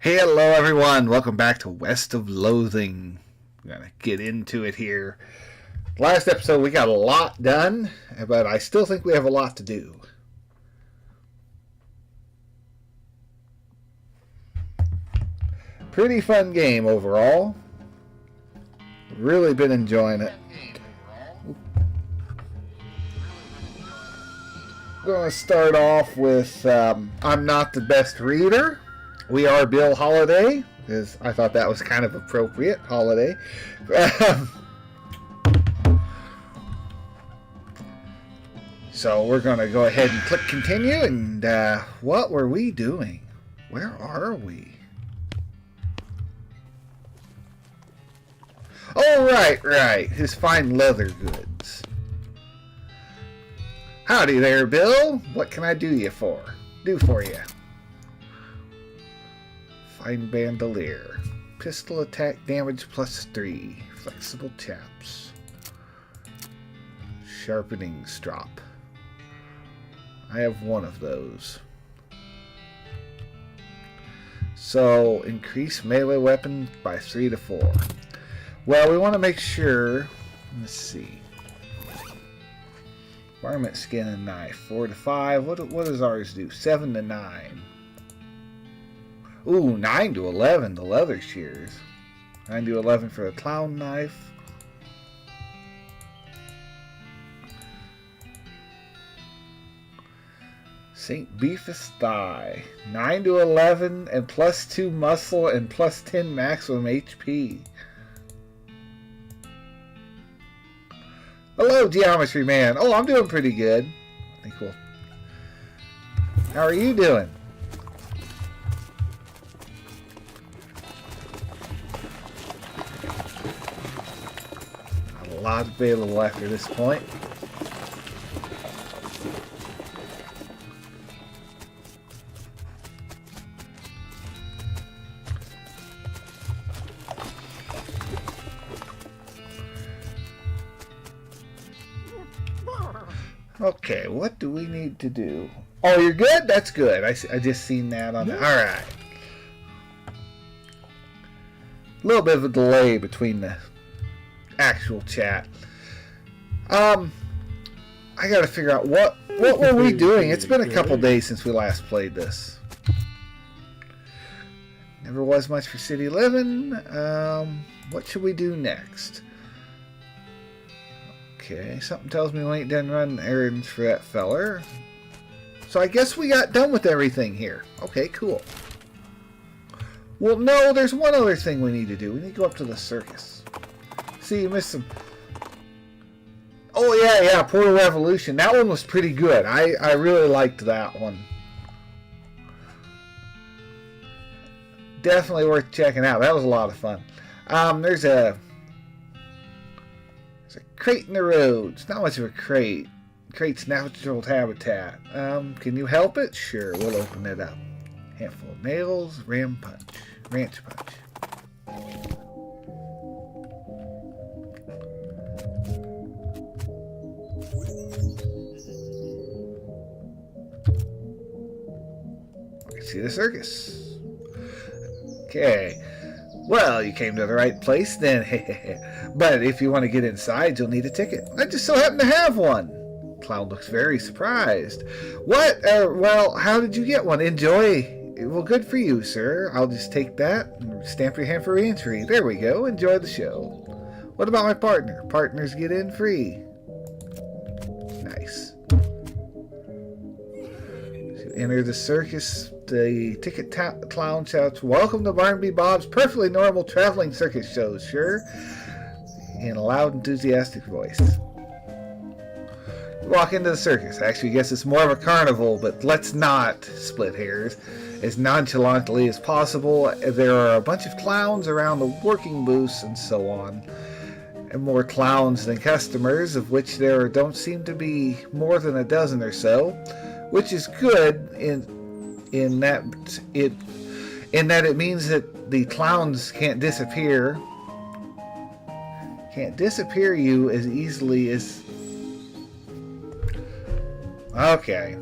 Hello everyone, welcome back to West of Loathing. We're gonna get into it here. Last episode we got a lot done, but I still think we have a lot to do. Pretty fun game overall. Really been enjoying it. Going to start off with I'm not the best reader. We are Bill Holiday, because I thought that was kind of appropriate. Holiday. So we're going to go ahead and click continue. And what were we doing? Where are we? Oh, right. His fine leather goods. Howdy there, Bill. What can I do for you? Fine bandolier. Pistol attack damage +3. Flexible chaps. Sharpening strop. I have one of those. So, increase melee weapon by 3 to 4. Well, we want to make sure. Let's see. Varmint skin and knife. 4 to 5. What does ours do? 7 to 9. Ooh, 9 to 11, the leather shears. 9 to 11 for the clown knife. St. Beefus thigh. 9 to 11 and +2 muscle and +10 maximum HP. Hello, Geometry Man. Oh, I'm doing pretty good. I think we'll... How are you doing? A lot available after this point. Okay, what do we need to do? Oh, you're good? That's good. I just seen that on the... Alright. A little bit of a delay between the actual chat. I gotta figure out what were we doing? It's been a couple days since we last played this. Never was much for city living. What should we do next? Okay, something tells me we ain't done running errands for that feller. So I guess we got done with everything here. Okay, cool. Well, no, there's one other thing we need to do. We need to go up to the circus. See, you missed some... Oh, yeah, Portal Revolution. That one was pretty good. I really liked that one. Definitely worth checking out. That was a lot of fun. There's a crate in the road. It's not much of a crate. Crate's natural habitat. Can you help it? Sure, we'll open it up. Handful of nails, ranch punch. See the circus. Okay. Well, you came to the right place then. But if you want to get inside, you'll need a ticket. I just so happen to have one. Clown looks very surprised. What? Well, how did you get one? Enjoy. Well, good for you, sir. I'll just take that and stamp your hand for re-entry. There we go. Enjoy the show. What about my partner? Partners get in free. Nice. To enter the circus, the ticket clown shouts, "Welcome to Barnaby Bob's perfectly normal traveling circus show, sure," in a loud, enthusiastic voice. You walk into the circus. Actually, I guess it's more of a carnival, but let's not split hairs. As nonchalantly as possible, there are a bunch of clowns around the working booths and so on. And more clowns than customers, of which there don't seem to be more than a dozen or so, which is good in that it means that the clowns can't disappear you as easily as... Okay.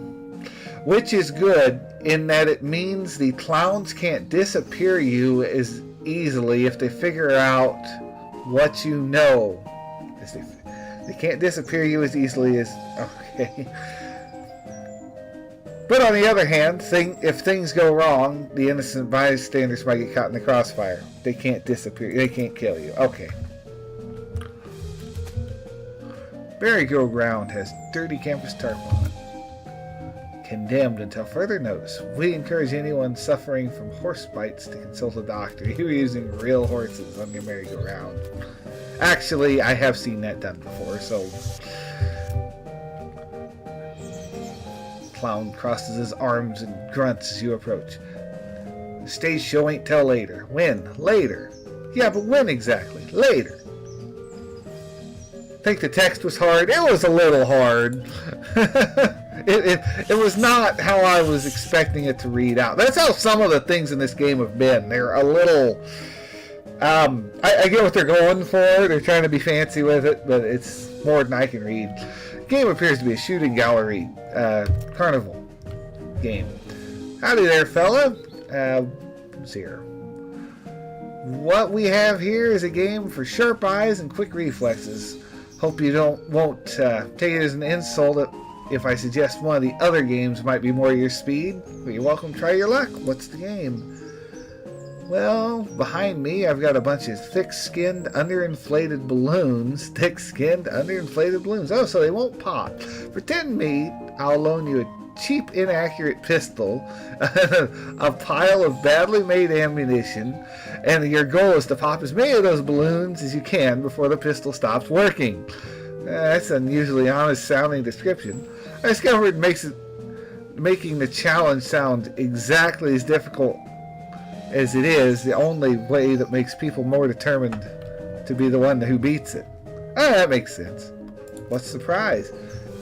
Which is good in that it means the clowns can't disappear you as easily if they figure out what you know. They can't disappear you as easily as... Okay. But on the other hand, if things go wrong, the innocent bystanders might get caught in the crossfire. They can't disappear. They can't kill you. Okay. Merry-Go Round has dirty campus tarp on it. Condemned until further notice. We encourage anyone suffering from horse bites to consult a doctor. You were using real horses on your merry-go-round. Actually, I have seen that done before, so... Clown crosses his arms and grunts as you approach. The stage show ain't till later. When? Later. Yeah, but when exactly? Later. Think the text was hard? It was a little hard. It was not how I was expecting it to read out. That's how some of the things in this game have been. They're a little... I get what they're going for. They're trying to be fancy with it, but it's more than I can read. The game appears to be a shooting gallery carnival game. Howdy there, fella. Let's see here. What we have here is a game for sharp eyes and quick reflexes. Hope you won't take it as an insult if I suggest one of the other games might be more your speed. But you're welcome to try your luck. What's the game? Well, behind me I've got a bunch of thick-skinned, underinflated balloons. Thick-skinned, underinflated balloons. Oh, so they won't pop. Pretend me, I'll loan you a cheap, inaccurate pistol, a pile of badly made ammunition, and your goal is to pop as many of those balloons as you can before the pistol stops working. That's an unusually honest-sounding description. I discovered making the challenge sound exactly as difficult as it is the only way that makes people more determined to be the one who beats it. Oh, that makes sense. What's the prize?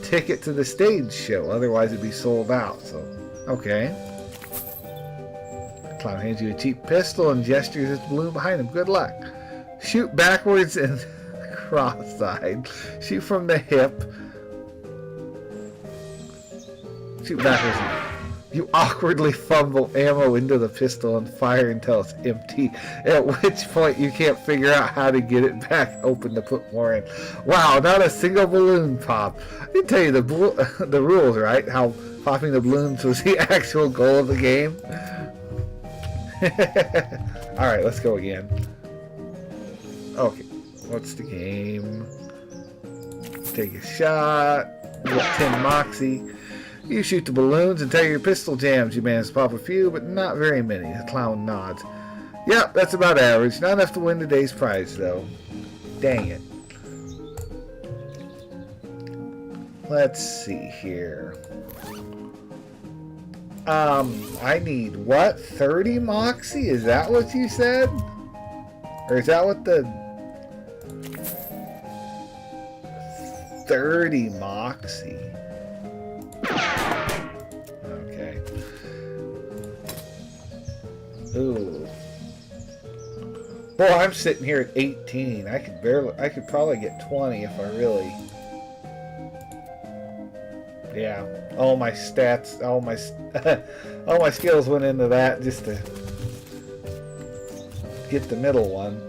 Ticket to the stage show, otherwise it'd be sold out. So, okay. Clown hands you a cheap pistol and gestures at the balloon behind him. Good luck. Shoot backwards and cross-eyed. Shoot from the hip. Shoot backwards. You awkwardly fumble ammo into the pistol and fire until it's empty, at which point you can't figure out how to get it back open to put more in. Wow, not a single balloon pop. I can tell you the rules, right? How popping the balloons was the actual goal of the game. Alright, let's go again. Okay, what's the game? Take a shot. You got 10 moxie. You shoot the balloons until your pistol jams. You manage to pop a few, but not very many. The clown nods. Yep, that's about average. Not enough to win today's prize, though. Dang it. Let's see here. I need what? 30 moxie? Is that what you said? Or is that what the... 30 moxie. Okay. Ooh. Boy, I'm sitting here at 18. I could probably get 20 if I really... Yeah. All my stats, all my skills went into that just to get the middle one.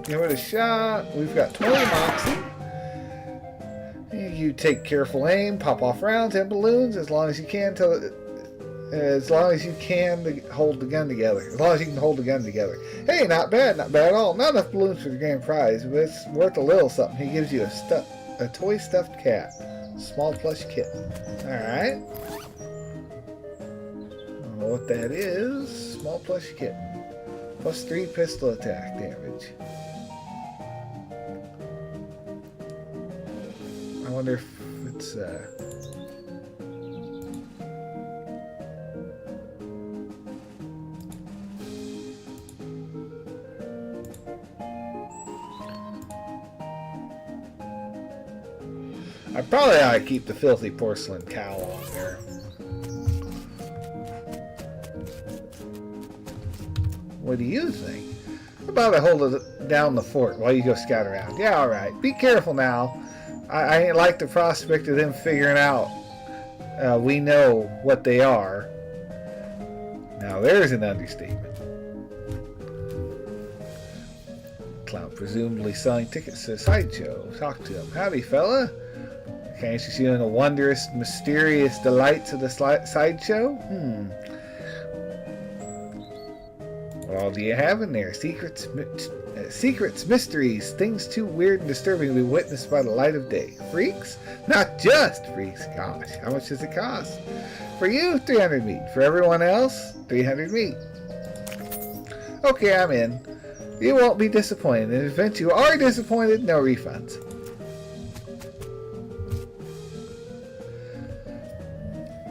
Give it a shot. We've got 20 moxie. You take careful aim, pop off rounds and balloons as long as you can to hold the gun together. As long as you can hold the gun together. Hey, not bad at all. Not enough balloons for the grand prize, but it's worth a little something. He gives you a toy stuffed cat. Small plush kitten. Alright. I don't know what that is. Small plush kitten. Plus 3 pistol attack damage. I wonder if it's I probably ought to keep the filthy porcelain cow on there. What do you think? How about I hold it down the fort while you go scout around? Yeah, alright. Be careful now. I ain't like the prospect of them figuring out we know what they are. Now there's an understatement. Clown presumably selling tickets to the sideshow. Talk to him. Howdy, fella. Can't you see in the wondrous, mysterious delights of the sideshow? What all do you have in there? Secrets, mysteries, things too weird and disturbing to be witnessed by the light of day. Freaks? Not just freaks. Gosh, how much does it cost? For you, 300 meat. For everyone else, 300 meat. Okay, I'm in. You won't be disappointed. In the event you are disappointed, no refunds.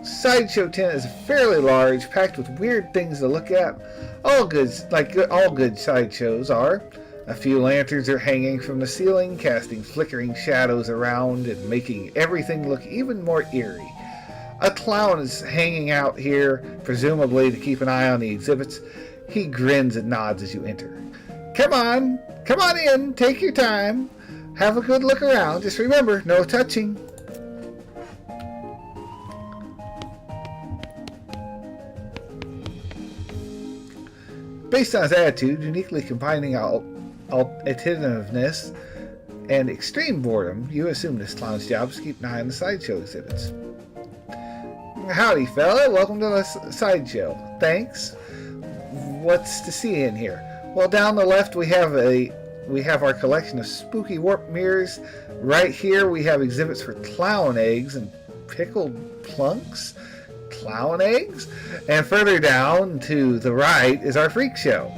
Sideshow tent is fairly large, packed with weird things to look at. All good, like all good sideshows are. A few lanterns are hanging from the ceiling, casting flickering shadows around and making everything look even more eerie. A clown is hanging out here, presumably to keep an eye on the exhibits. He grins and nods as you enter. Come on in, take your time. Have a good look around. Just remember, no touching. Based on his attitude, uniquely combining attentiveness and extreme boredom, you assume this clown's job is to keep an eye on the sideshow exhibits. Howdy, fella. Welcome to the sideshow. Thanks. What's to see in here? Well, down the left we have our collection of spooky warped mirrors. Right here we have exhibits for clown eggs and pickled plunks. Clown eggs? And further down to the right is our freak show.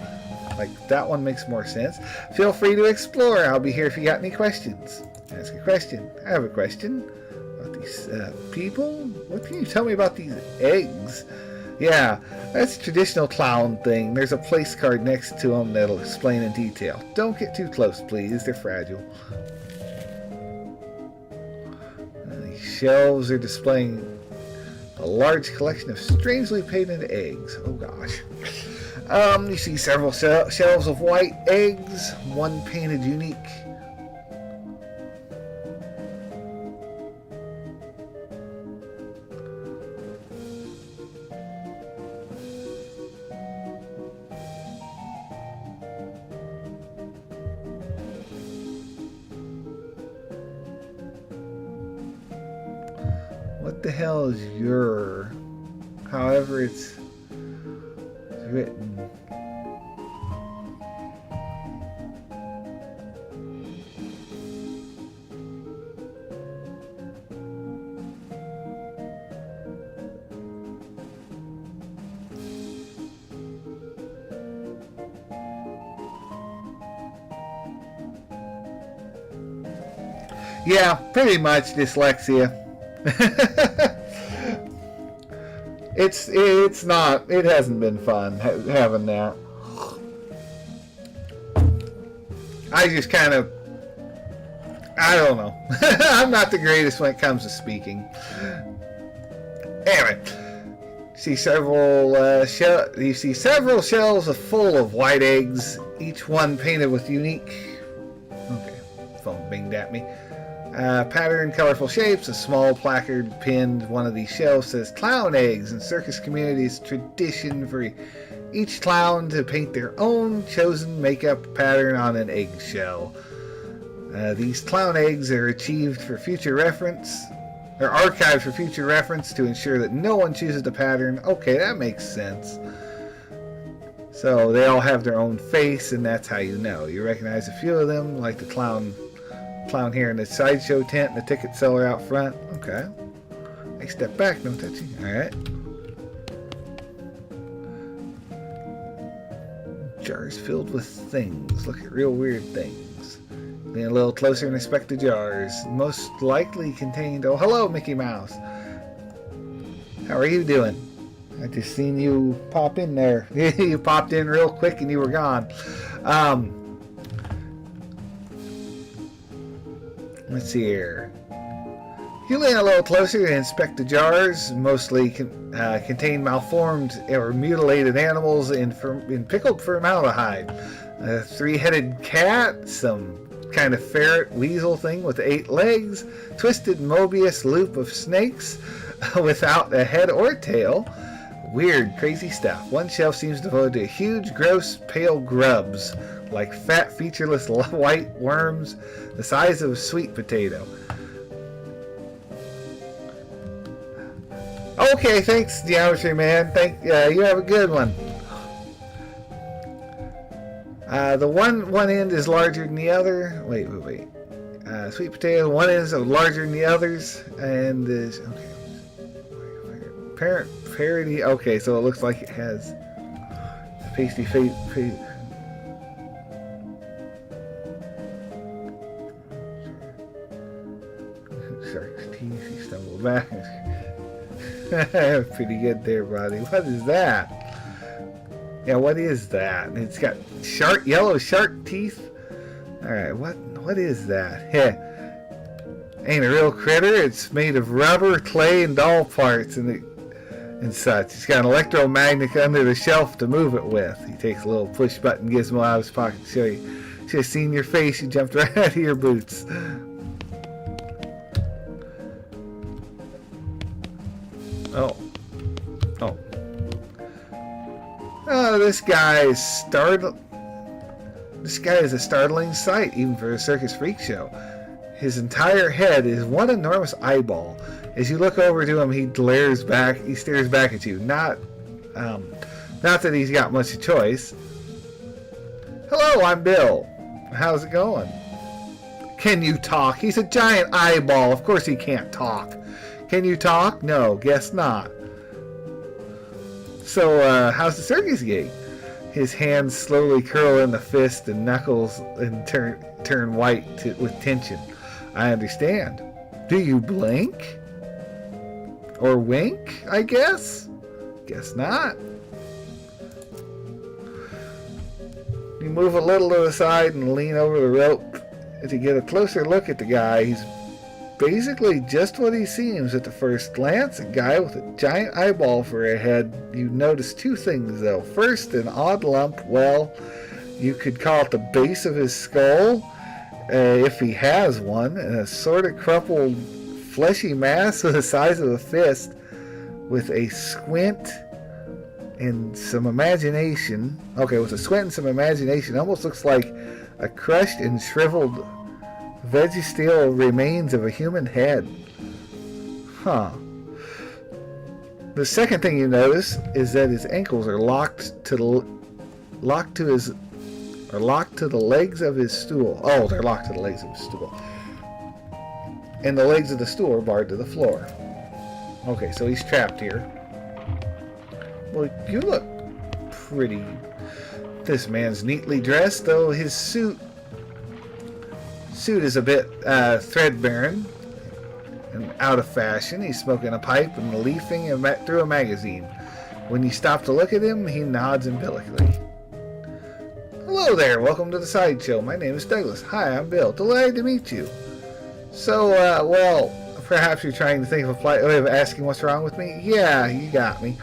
Like, that one makes more sense. Feel free to explore. I'll be here if you got any questions. Ask a question. I have a question. About these people? What can you tell me about these eggs? Yeah, that's a traditional clown thing. There's a place card next to them that'll explain in detail. Don't get too close, please. They're fragile. These shelves are displaying a large collection of strangely painted eggs. Oh gosh. You see several shelves of white eggs, one painted unique. What the hell is your... However it's written. Yeah, pretty much dyslexia. It's not. It hasn't been fun having that. I just kind of, I don't know. I'm not the greatest when it comes to speaking. Anyway, you see several shelves full of white eggs, each one painted with unique. Okay, phone binged at me. Pattern, colorful shapes, a small placard pinned one of these shelves says clown eggs and circus community's tradition for each clown to paint their own chosen makeup pattern on an eggshell. These clown eggs are achieved for future reference, or archived for future reference to ensure that no one chooses the pattern. Okay, that makes sense. So they all have their own face, and that's how you know. You recognize a few of them, like the clown here in the sideshow tent and the ticket seller out front. Okay. Hey, step back, no touching. Alright. Jars filled with things. Look at real weird things. Lean a little closer and inspect the jars. Most likely contained... Oh, hello, Mickey Mouse. How are you doing? I just seen you pop in there. You popped in real quick and you were gone. Let's see here. You lean a little closer to inspect the jars. Mostly contain malformed or mutilated animals in pickled formaldehyde. A three-headed cat, some kind of ferret weasel thing with 8 legs, twisted Mobius loop of snakes, without a head or tail. Weird, crazy stuff. One shelf seems devoted to huge, gross, pale grubs, like fat, featureless white worms the size of a sweet potato. Okay, thanks, Geometry Man. You have a good one. The one end is larger than the other. Wait. Sweet potato. One end is larger than the others, and is okay. Parody. Okay, so it looks like it has a pasty face. Shark's teeth. He stumbled back. Pretty good there, buddy. What is that? Yeah, what is that? It's got yellow shark teeth. All right, what is that? Yeah, ain't a real critter. It's made of rubber, clay, and doll parts, and such. It's got an electromagnet under the shelf to move it with. He takes a little push button gizmo out of his pocket to show you. Should have seen your face. You jumped right out of your boots. Oh, this guy is a startling sight, even for a circus freak show. His entire head is one enormous eyeball. As you look over to him, he stares back at you. Not that he's got much choice. Hello, I'm Bill. How's it going? Can you talk? He's a giant eyeball. Of course he can't talk. Can you talk? No, guess not. So, how's the circus gig? His hands slowly curl in the fist and knuckles and turn white with tension. I understand. Do you blink? Or wink, I guess? Guess not. You move a little to the side and lean over the rope to get a closer look at the guy. He's basically just what he seems at the first glance, a guy with a giant eyeball for a head. You notice two things, though. First, an odd lump, well, you could call it the base of his skull, if he has one, and a sort of crumpled, fleshy mass the size of a fist, with a squint and some imagination. Okay, with a squint and some imagination, almost looks like a crushed and shriveled veggie-steel remains of a human head. Huh. The second thing you notice is that his ankles are locked to the legs of his stool. Oh, they're locked to the legs of his stool. And the legs of the stool are barred to the floor. Okay, so he's trapped here. Well, you look pretty. This man's neatly dressed, though his suit is a bit threadbare and out of fashion. He's smoking a pipe and leafing through a magazine. When you stop to look at him, he nods umbilically. Hello there, welcome to the sideshow. My name is Douglas. Hi, I'm Bill. Delighted to meet you. So, well, perhaps you're trying to think of a polite way of asking what's wrong with me? Yeah, you got me.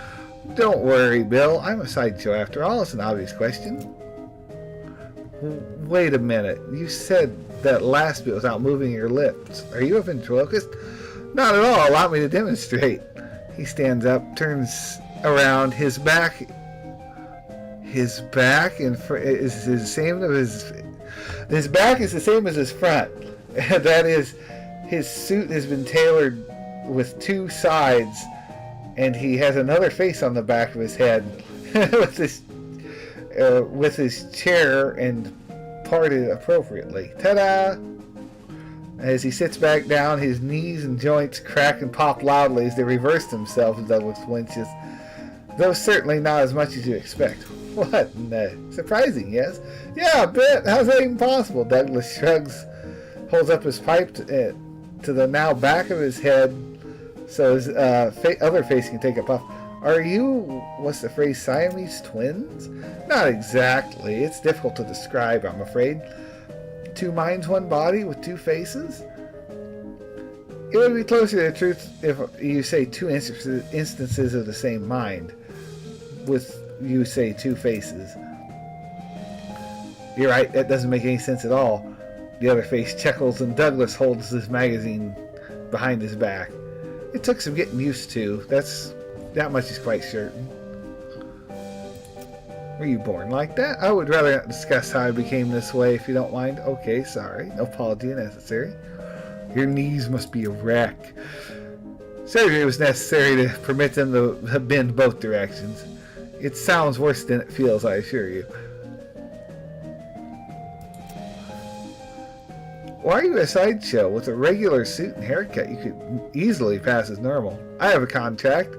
Don't worry, Bill. I'm a sideshow after all. It's an obvious question. Wait a minute. You said that last bit without moving your lips. Are you a ventriloquist? Not at all. Allow me to demonstrate. He stands up, turns around. His back is the same as his back is the same as his front. That is, his suit has been tailored with two sides, and he has another face on the back of his head with his chair and parted appropriately. Ta-da! As he sits back down, his knees and joints crack and pop loudly as they reverse themselves, Douglas flinches. Though certainly not as much as you expect. What? No. Surprising, yes? Yeah, a bit. How's that even possible? Douglas shrugs, holds up his pipe to the now back of his head so his other face can take a puff. Are you, what's the phrase, Siamese twins? Not exactly. It's difficult to describe, I'm afraid. Two minds, one body with two faces? It would be closer to the truth if you say two instances of the same mind, with you say two faces. You're right, that doesn't make any sense at all. The other face chuckles and Douglas holds his magazine behind his back. It took some getting used to. That much is quite certain. Were you born like that? I would rather not discuss how I became this way if you don't mind. Okay, sorry. No apology necessary. Your knees must be a wreck. Surgery was necessary to permit them to bend both directions. It sounds worse than it feels, I assure you. Why are you a sideshow? With a regular suit and haircut, you could easily pass as normal. I have a contract.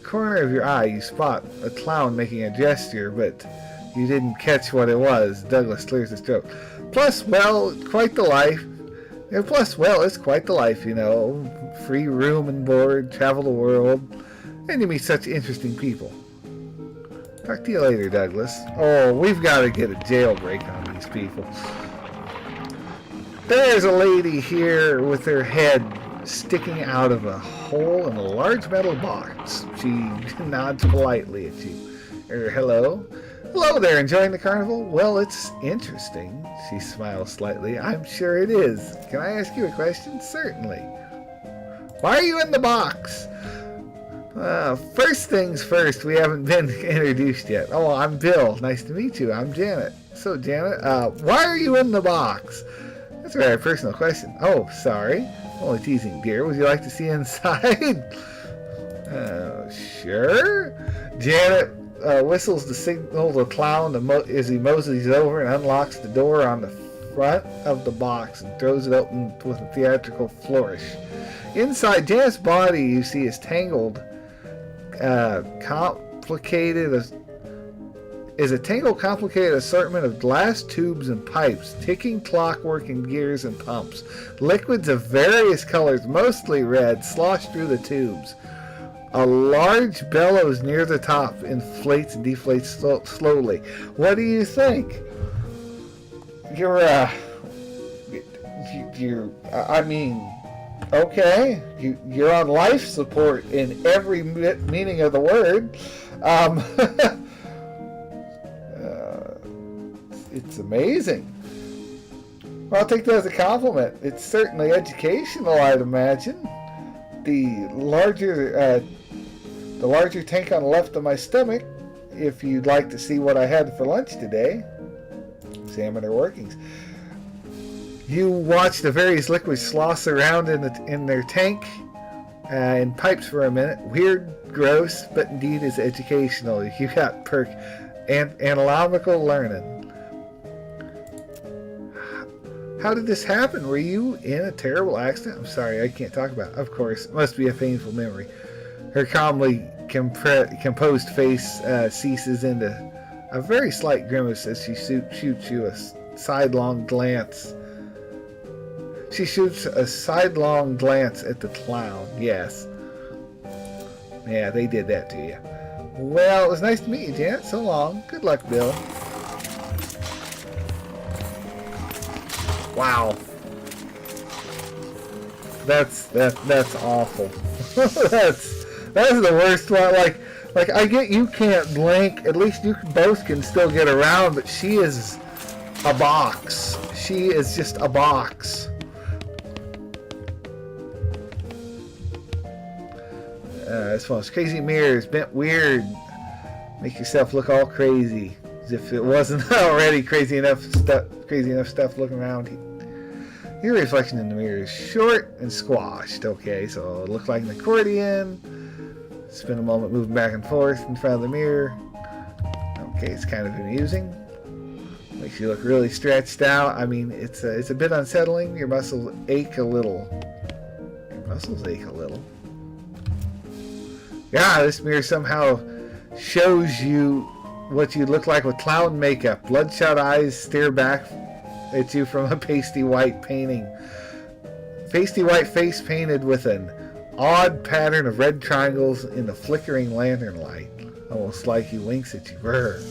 Corner of your eye, you spot a clown making a gesture, but you didn't catch what it was. Douglas clears his throat. Plus, well, quite the life. It's quite the life, you know. Free room and board, travel the world, and you meet such interesting people. Talk to you later, Douglas. Oh, we've got to get a jailbreak on these people. There's a lady here with her head sticking out of a hole in a large metal box. She nods politely at you. Hello? Hello there, enjoying the carnival? Well, it's interesting. She smiles slightly. I'm sure it is. Can I ask you a question? Certainly. Why are you in the box? First things first, we haven't been introduced yet. Oh, I'm Bill. Nice to meet you. I'm Janet. So, Janet, why are you in the box? That's a very personal question. Oh, sorry. Only teasing, dear. Would you like to see inside? Sure. Janet whistles to signal the clown as he moseys over and unlocks the door on the front of the box and throws it open with a theatrical flourish. Inside Janet's body, you see is tangled, complicated assortment of glass tubes and pipes, ticking clockwork and gears and pumps. Liquids of various colors, mostly red, slosh through the tubes. A large bellows near the top inflates and deflates slowly. What do you think? Okay, you're on life support in every meaning of the word. It's amazing. Well, I'll take that as a compliment. It's certainly educational, I'd imagine. The larger tank on the left of my stomach, if you'd like to see what I had for lunch today. Examine their workings. You watch the various liquids slosh around in their tank in pipes for a minute. Weird, gross, but indeed is educational. You got perk and anatomical learning. How did this happen? Were you in a terrible accident? I'm sorry, I can't talk about it. Of course, it must be a painful memory. Her calmly composed face ceases into a very slight grimace as she shoots you a sidelong glance. She shoots a sidelong glance at the clown. Yes. Yeah, they did that to you. Well, it was nice to meet you, Janet. So long. Good luck, Bill. Wow. That's awful. that's the worst one. Like I get you can't blink. At least you both can still get around, but she is a box. She is just a box. This one's crazy mirrors, bent weird. Make yourself look all crazy, as if it wasn't already crazy enough stuff looking around. Your reflection in the mirror is short and squashed. Okay, so it looks like an accordion. Spend a moment moving back and forth in front of the mirror. Okay, it's kind of amusing. Makes you look really stretched out. I mean, it's a bit unsettling. Your muscles ache a little. Yeah, this mirror somehow shows you what you look like with clown makeup. Bloodshot eyes stare back at you from a pasty white painting. Pasty white face painted with an odd pattern of red triangles in the flickering lantern light. Almost like he winks at you. Brr.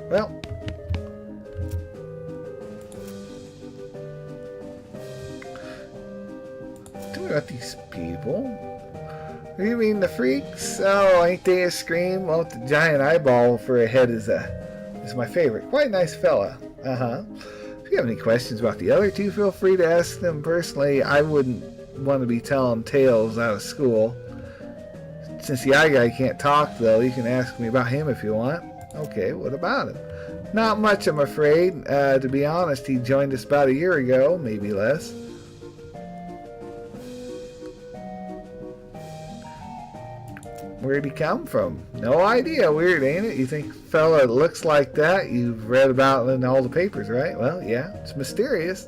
Well, tell me about these people. You mean the freaks? Oh, ain't they a scream? Well, the giant eyeball for a head is my favorite. Quite a nice fella. Uh-huh. If you have any questions about the other two, feel free to ask them personally. I wouldn't want to be telling tales out of school. Since the eye guy can't talk, though, you can ask me about him if you want. Okay, what about him? Not much, I'm afraid. To be honest, he joined us about a year ago, maybe less. Where'd he come from? No idea. Weird, ain't it? You think a fella that looks like that you've read about in all the papers, right? Well, yeah, it's mysterious.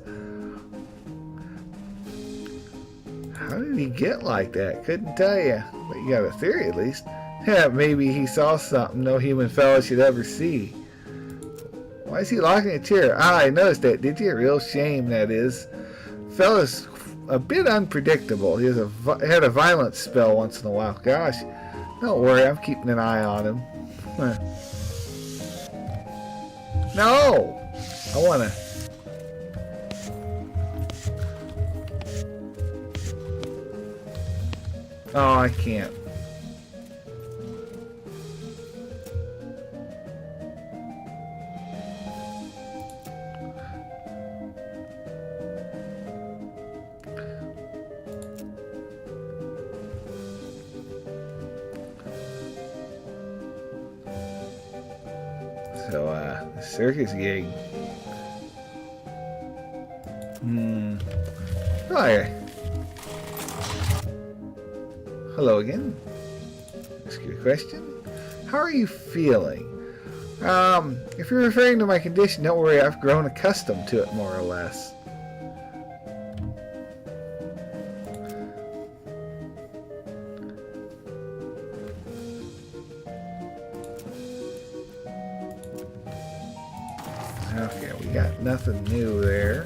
How did he get like that? Couldn't tell you. But you got a theory, at least. Yeah, maybe he saw something no human fella should ever see. Why is he locking a chair? Ah, I noticed that. Did you? Real shame, that is. Fella's a bit unpredictable. He had a violent spell once in a while. Gosh. Don't worry, I'm keeping an eye on him. No! I wanna... Oh, I can't. So, the circus gig. Hi. Hello again. Ask you a question. How are you feeling? If you're referring to my condition, don't worry, I've grown accustomed to it more or less. Okay, we got nothing new there.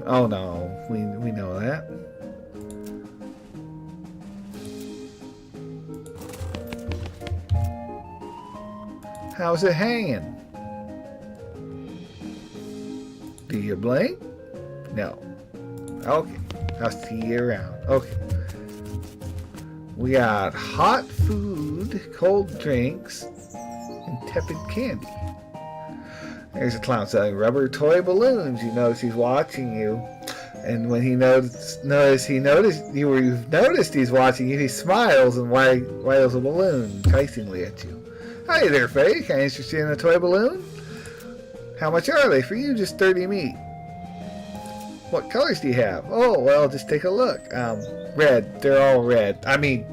Oh no, we know that. How's it hanging? Do you blink? No. Okay, I'll see you around. Okay. We got hot food, cold drinks, and tepid candy. There's a clown selling rubber toy balloons. You notice he's watching you. And when you've noticed he's watching you, he smiles and waggles a balloon enticingly at you. Hi there, Faye. Kind of interested in a toy balloon? How much are they? For you, just 30 meat. What colors do you have? Oh, well, just take a look. Red. They're all red. I mean,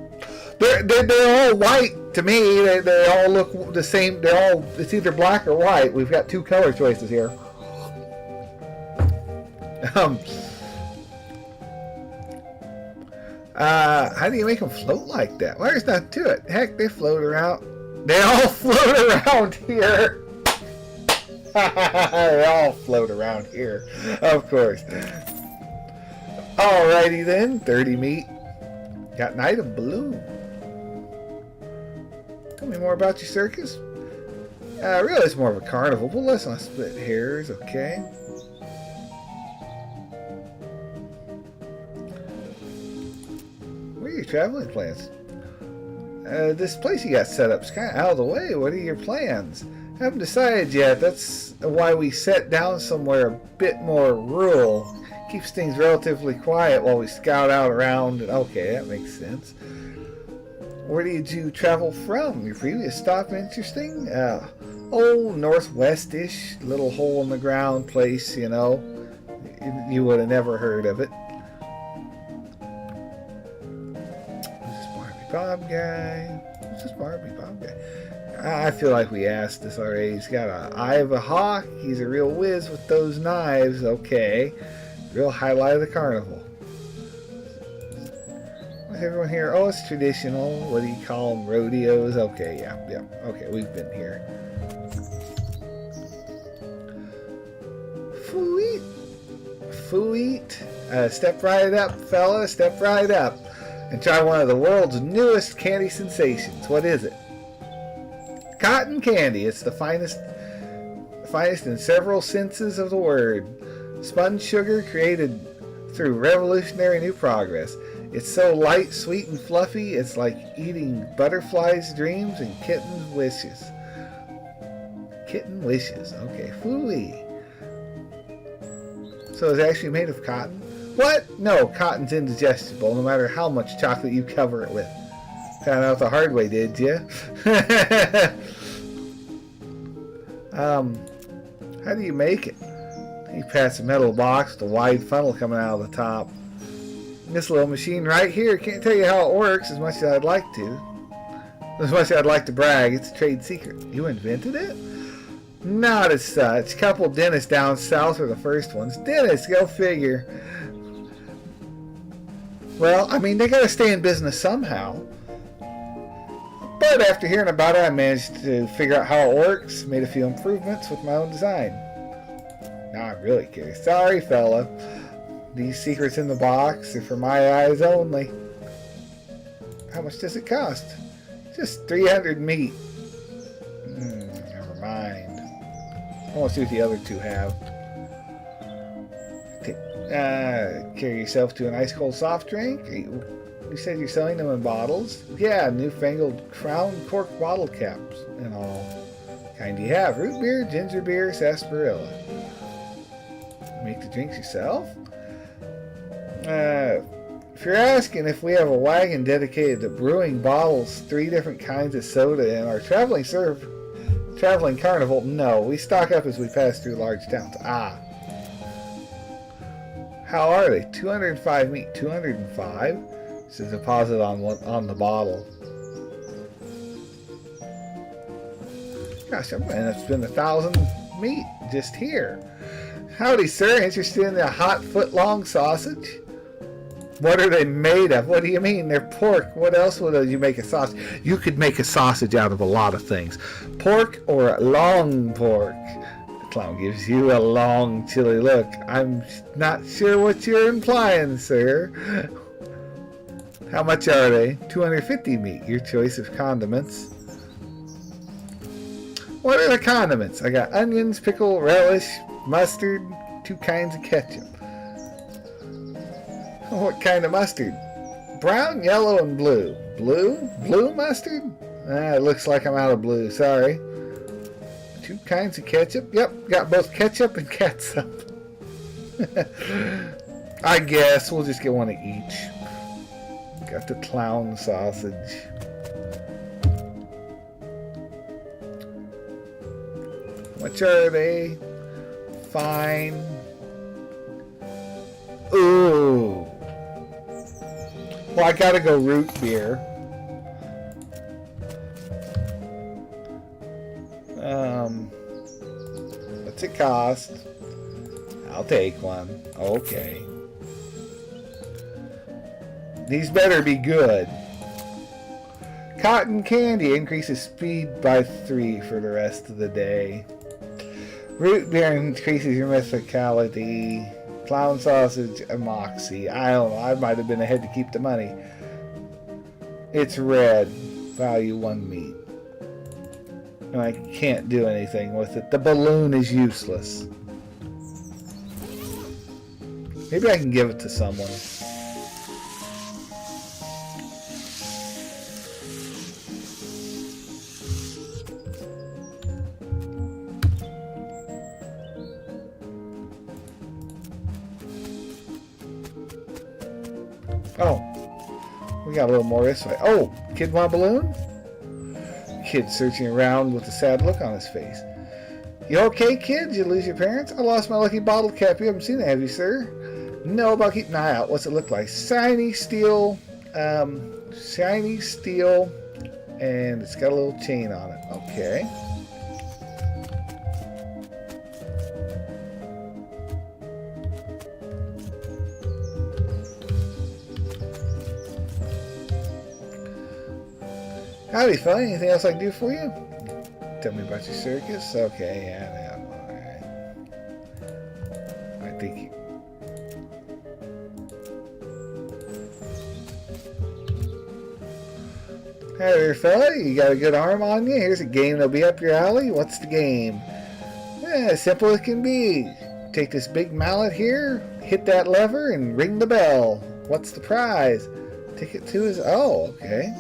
they're all white to me. They all look the same. It's either black or white. We've got two color choices here. How do you make them float like that? Well, there's nothing to it. Heck, they float around. They all float around here. They all float around here, of course. Alrighty then, 30 meat. Got an item balloon. Tell me more about your circus. Really, it's more of a carnival, but let's not split hairs, okay? What are your traveling plans? This place you got set up is kind of out of the way. What are your plans? Haven't decided yet. That's why we set down somewhere a bit more rural. Keeps things relatively quiet while we scout out around. Okay, that makes sense. Where did you travel from? Your previous stop interesting? Northwest-ish. Little hole in the ground place, you know. You would have never heard of it. Bob guy. Who's this Barbie Bob guy? I feel like we asked this already. He's got an eye of a hawk. He's a real whiz with those knives. Okay. Real highlight of the carnival. What's everyone here? Oh, it's traditional. What do you call them? Rodeos? Okay, yeah. Okay, we've been here. Fooey. Step right up, fella. Step right up. And try one of the world's newest candy sensations. What is it? Cotton candy. It's the finest in several senses of the word. Spun sugar created through revolutionary new progress. It's so light, sweet, and fluffy, it's like eating butterflies' dreams and kittens' wishes. Kitten wishes. Okay, phooey. So it's actually made of cotton? What? No, cotton's indigestible no matter how much chocolate you cover it with. Found out the hard way, did you? How do you make it? You pass a metal box with a wide funnel coming out of the top. This little machine right here, can't tell you how it works as much as I'd like to. As much as I'd like to brag, it's a trade secret. You invented it? Not as such. A couple dentists down south are the first ones. Dentists, go figure. Well, I mean, they gotta stay in business somehow. But after hearing about it, I managed to figure out how it works, made a few improvements with my own design. Now I'm really curious. Sorry, fella. These secrets in the box are for my eyes only. How much does it cost? Just 300 meat. Never mind. I want to see what the other two have. Carry yourself to an ice cold soft drink? You said you're selling them in bottles? Yeah, newfangled crown cork bottle caps and all. Kind you have? Root beer, ginger beer, sarsaparilla. Make the drinks yourself? If you're asking if we have a wagon dedicated to brewing bottles, 3 different kinds of soda in our traveling carnival, no. We stock up as we pass through large towns. How are they? 205 meat. 205? It's a deposit on the bottle. Gosh, I'm going to have to spend 1,000 meat just here. Howdy, sir. Interested in a hot foot-long sausage? What are they made of? What do you mean? They're pork. What else would you make a sausage? You could make a sausage out of a lot of things. Pork or long pork. The clown gives you a long, chilly look. I'm not sure what you're implying, sir. How much are they? 250 meat. Your choice of condiments. What are the condiments? I got onions, pickle, relish, mustard, 2 kinds of ketchup. What kind of mustard? Brown, yellow, and blue. Blue? Blue mustard? It looks like I'm out of blue. Sorry. 2 kinds of ketchup? Yep, got both ketchup and catsup. I guess we'll just get one of each. Got the clown sausage. How much are they? Fine. Ooh. Well, I gotta go root beer. What's it cost? I'll take one. Okay. These better be good. Cotton candy increases speed by 3 for the rest of the day. Root beer increases your musicality. Clown sausage, a moxie. I don't know. I might have been ahead to keep the money. It's red. Value 1 meat. And I can't do anything with it. The balloon is useless. Maybe I can give it to someone. Oh, we got a little more this way. Oh, kid want a balloon? Kid searching around with a sad look on his face. You okay, kid? Did you lose your parents? I lost my lucky bottle cap. You haven't seen it, have you, sir? No, but I'll keep an eye out. What's it look like? Shiny steel, and it's got a little chain on it. Okay. Howdy, fella. Anything else I can do for you? Tell me about your circus. Okay, yeah, alright. I think you... Hey there, fella. You got a good arm on you? Here's a game that'll be up your alley. What's the game? As simple as can be. take this big mallet here, hit that lever, and ring the bell. What's the prize? Ticket to his... Oh, okay.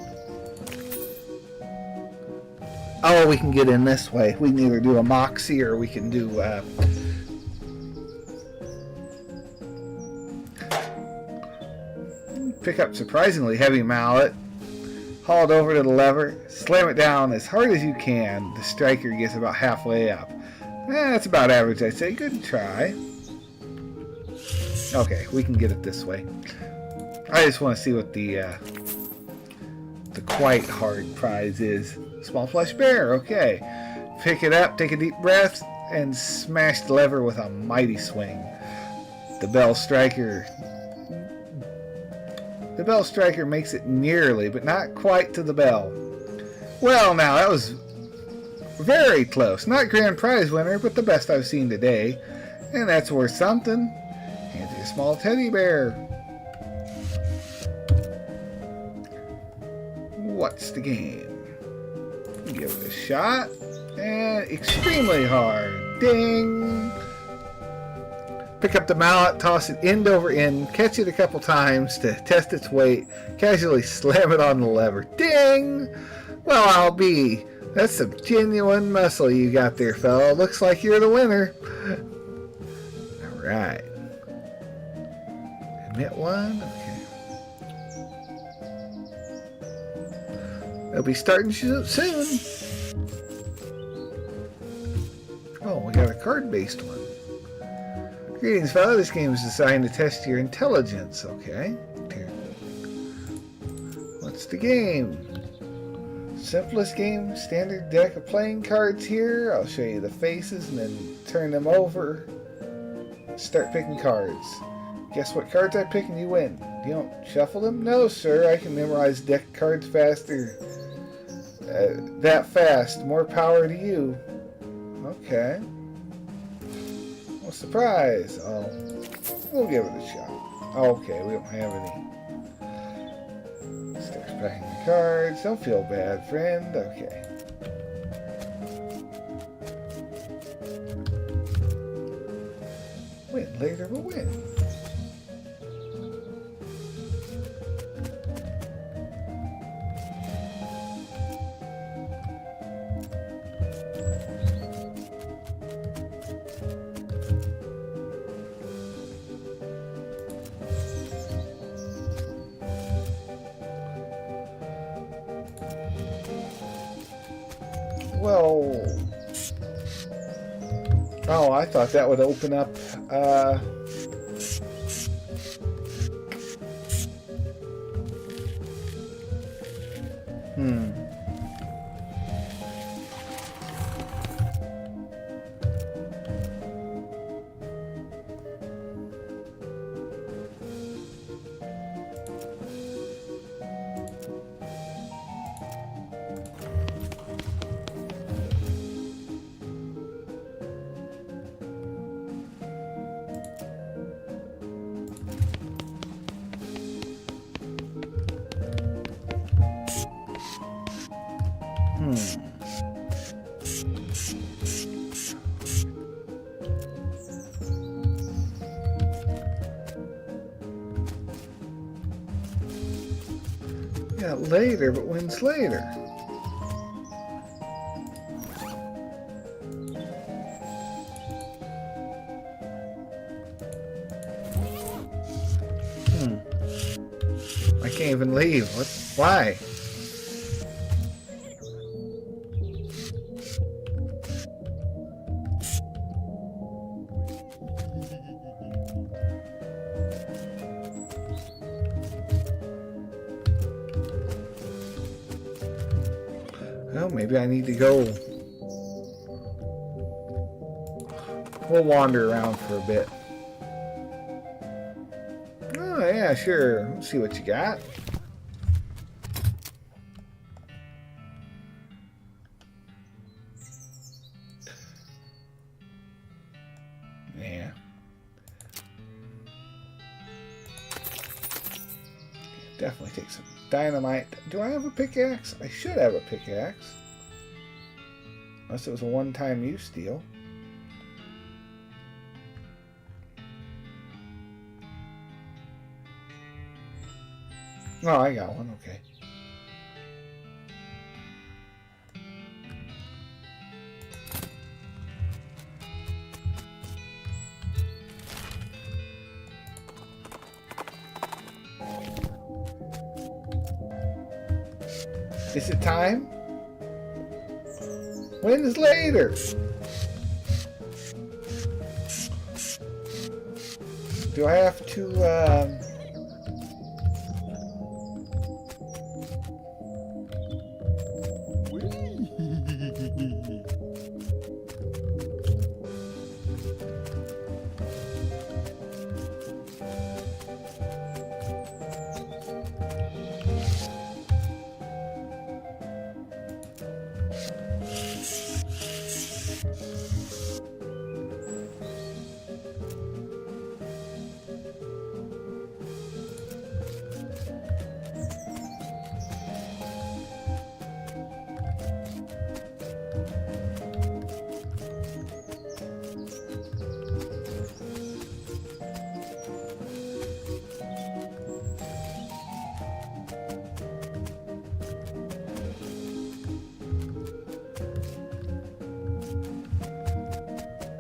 Oh, we can get in this way. We can either do a moxie or we can do... pick up surprisingly heavy mallet, haul it over to the lever, slam it down as hard as you can. The striker gets about halfway up. That's about average, I'd say. Good try. Okay, we can get it this way. I just want to see what the quite hard prize is. Small flesh bear, okay. Pick it up, take a deep breath, and smash the lever with a mighty swing. The bell striker makes it nearly, but not quite to the bell. Well, now, that was very close. Not grand prize winner, but the best I've seen today. And that's worth something. Hand you a small teddy bear. What's the game? Give it a shot. And extremely hard. Ding! Pick up the mallet, toss it end over end, catch it a couple times to test its weight, casually slam it on the lever. Ding! Well, I'll be. That's some genuine muscle you got there, fella. Looks like you're the winner. Alright. Admit one? Okay. They'll be starting soon. Oh, we got a card-based one. Greetings, fella. This game is designed to test your intelligence. Okay. Here. What's the game? Simplest game. Standard deck of playing cards here. I'll show you the faces and then turn them over. Start picking cards. Guess what cards I pick and you win. You don't shuffle them? No, sir. I can memorize deck cards faster. That fast. More power to you. Okay. What's the prize? Oh, we'll give it a shot. Okay, we don't have any. Starts packing the cards. Don't feel bad, friend. Okay. Win later, but win. Well, oh, I thought that would open up, yeah, later, but wins later. I can't even leave. What? Why? Well, maybe I need to go. We'll wander around for a bit. Oh, yeah, sure. Let's see what you got. Yeah. Definitely take some dynamite. Do I have a pickaxe? I should have a pickaxe. Unless it was a one-time use deal. Oh, I got one. Okay. Is it time? When is later? Do I have to,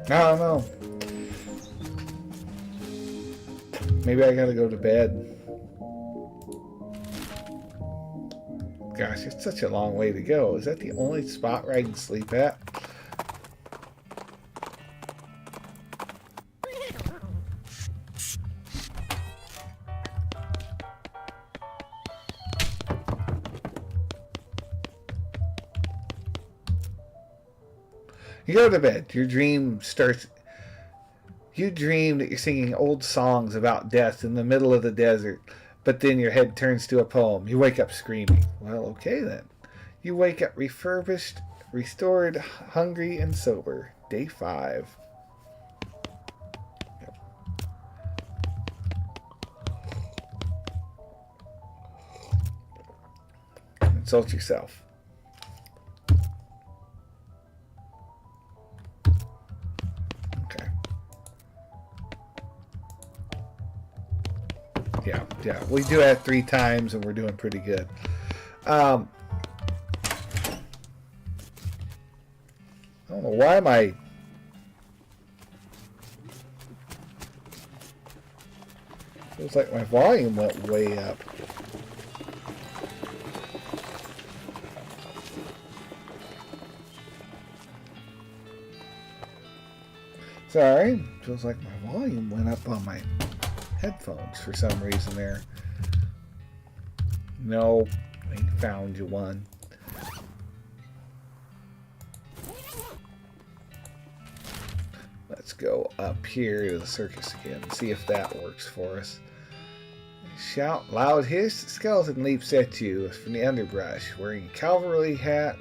I don't know. Maybe I gotta go to bed. Gosh, it's such a long way to go. Is that the only spot where I can sleep at? You go to bed. Your dream starts. You dream that you're singing old songs about death in the middle of the desert, but then your head turns to a poem. You wake up screaming. Well, okay then. You wake up refurbished, restored, hungry, and sober. Day 5. Yep. Insult yourself. Yeah, we do that 3 times and we're doing pretty good. I don't know why my feels like my volume went way up. Sorry, feels like my volume went up on my headphones for some reason there. No, I found you one. Let's go up here to the circus again and see if that works for us. Shout, loud hiss, skeleton leaps at you from the underbrush, wearing a cavalry hat.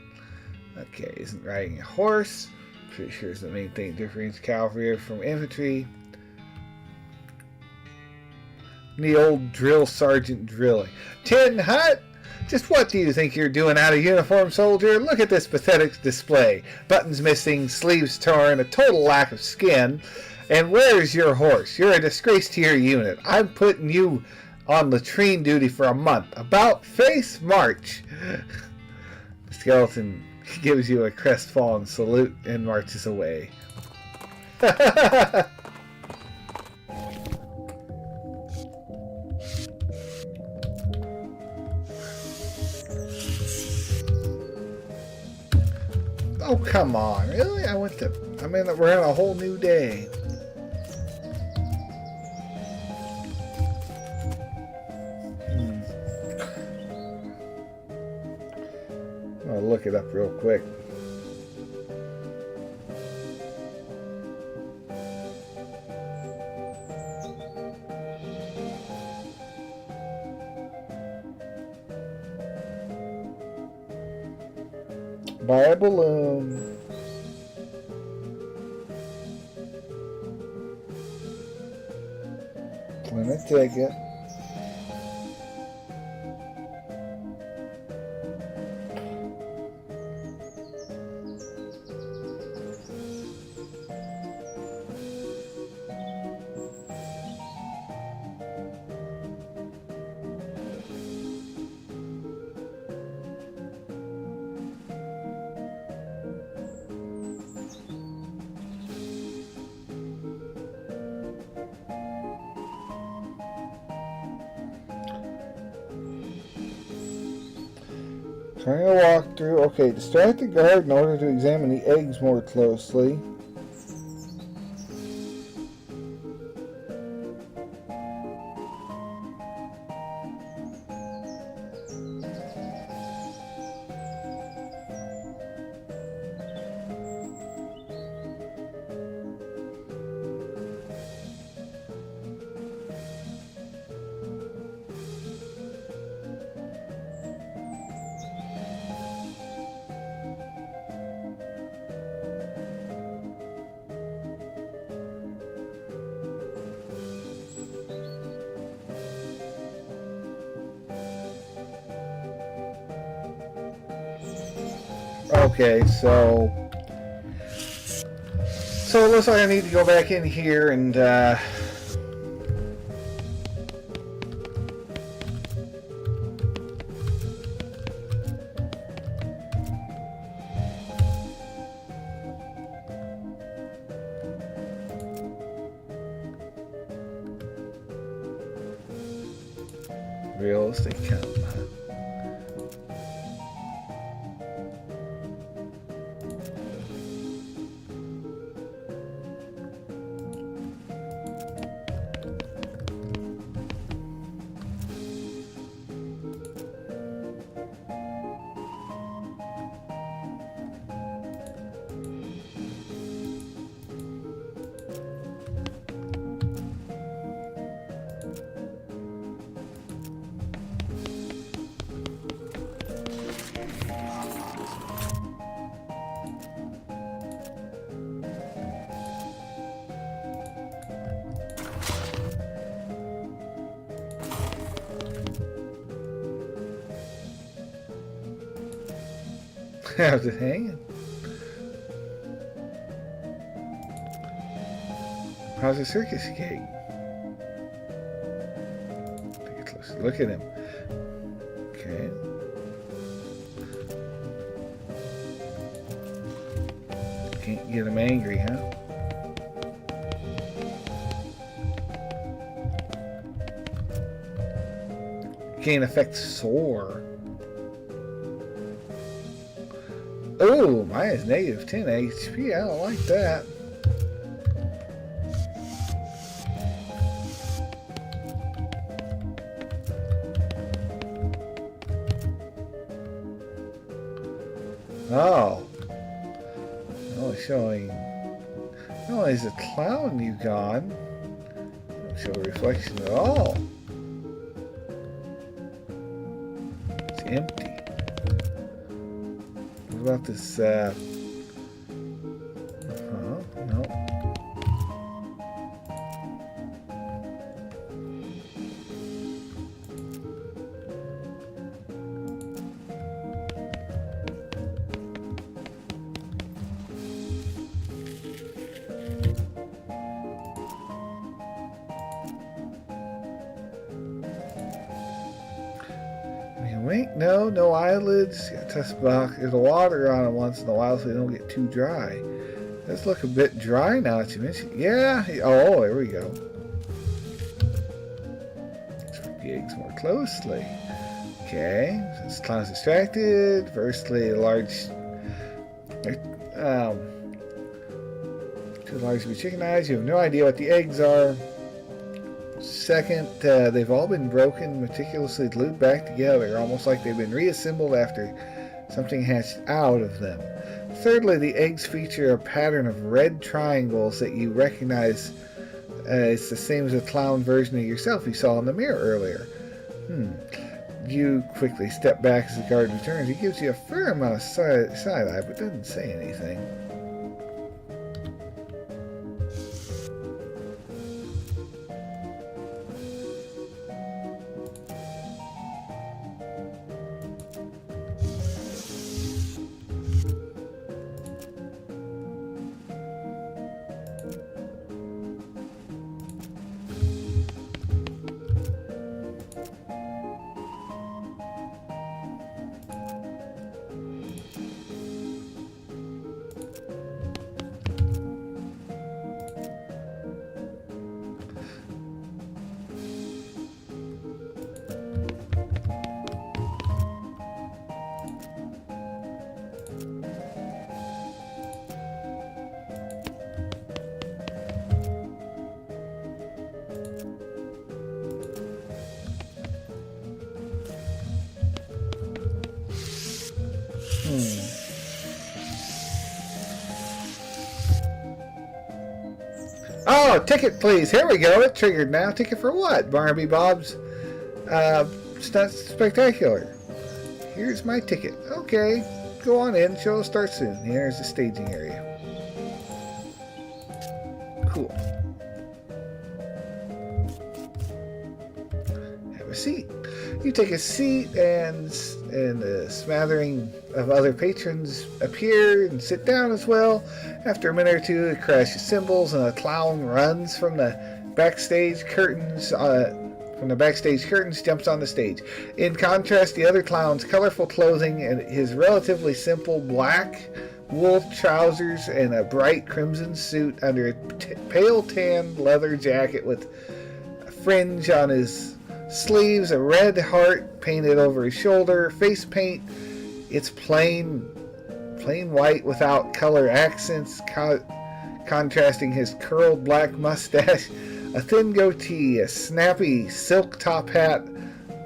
Okay, isn't riding a horse. Pretty sure is the main thing differentiates cavalry from infantry. The old drill sergeant drilling. Tin Hut? Just what do you think you're doing out of uniform, soldier? Look at this pathetic display. Buttons missing, sleeves torn, a total lack of skin. And where's your horse? You're a disgrace to your unit. I'm putting you on latrine duty for a month. About face, march. The skeleton gives you a crestfallen salute and marches away. Oh, come on. Really? We're in a whole new day. I'll look it up real quick. Buy a balloon. Win a ticket. Trying to walk through. Okay, distract the guard in order to examine the eggs more closely. Okay, so it looks like I need to go back in here and real estate count. How's it hanging? How's the circus gate? Take a closer look at him. Okay. Can't get him angry, huh? Can't affect sore. Oh, mine is negative 10 HP. I don't like that. Oh. Only showing. Not only is the clown you gone, don't show a reflection at all. It's empty. What about this, no. Wait, no eyelids. Got test box. There's water on them once in a while so they don't get too dry. Does look a bit dry now that you mention it. Yeah. Oh, there we go. Let's read the eggs more closely. Okay. Since the clown's distracted. Firstly, a large. Too large to be chicken eyes. You have no idea what the eggs are. Second, they've all been broken, meticulously glued back together, almost like they've been reassembled after something hatched out of them. Thirdly, the eggs feature a pattern of red triangles that you recognize it's the same as the clown version of yourself you saw in the mirror earlier. You quickly step back as the guard returns. He gives you a fair amount of side-eye, but doesn't say anything. Oh, ticket, please. Here we go. It triggered now. Ticket for what? Barnaby Bob's Stunt Spectacular. Here's my ticket. Okay, go on in. Show will start soon. Here's the staging area. Cool. Have a seat. You take a seat, and a smattering of other patrons appear and sit down as well. After a minute or two, it crashes cymbals, and a clown runs from the backstage curtains. Jumps on the stage. In contrast, the other clown's colorful clothing and his relatively simple black wool trousers and a bright crimson suit under a pale tan leather jacket with a fringe on his sleeves, a red heart painted over his shoulder, face paint. It's plain white without color accents, contrasting his curled black mustache, a thin goatee, a snappy silk top hat,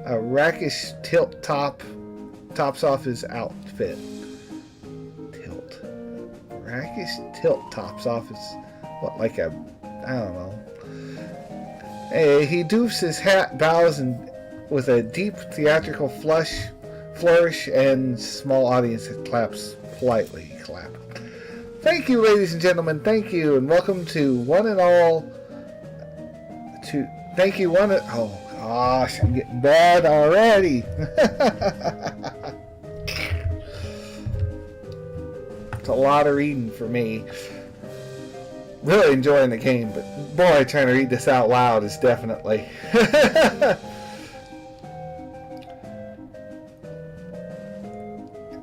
a rakish tilt tops off his outfit. Rakish tilt tops off his, what, like a, I don't know. He doofs his hat, bows, and with a deep theatrical flourish, and small audience that claps politely. Clap. Thank you, ladies and gentlemen. Thank you, and welcome to one and all. Oh gosh, I'm getting bad already. It's a lot of reading for me. Really enjoying the game, but boy, trying to read this out loud is definitely.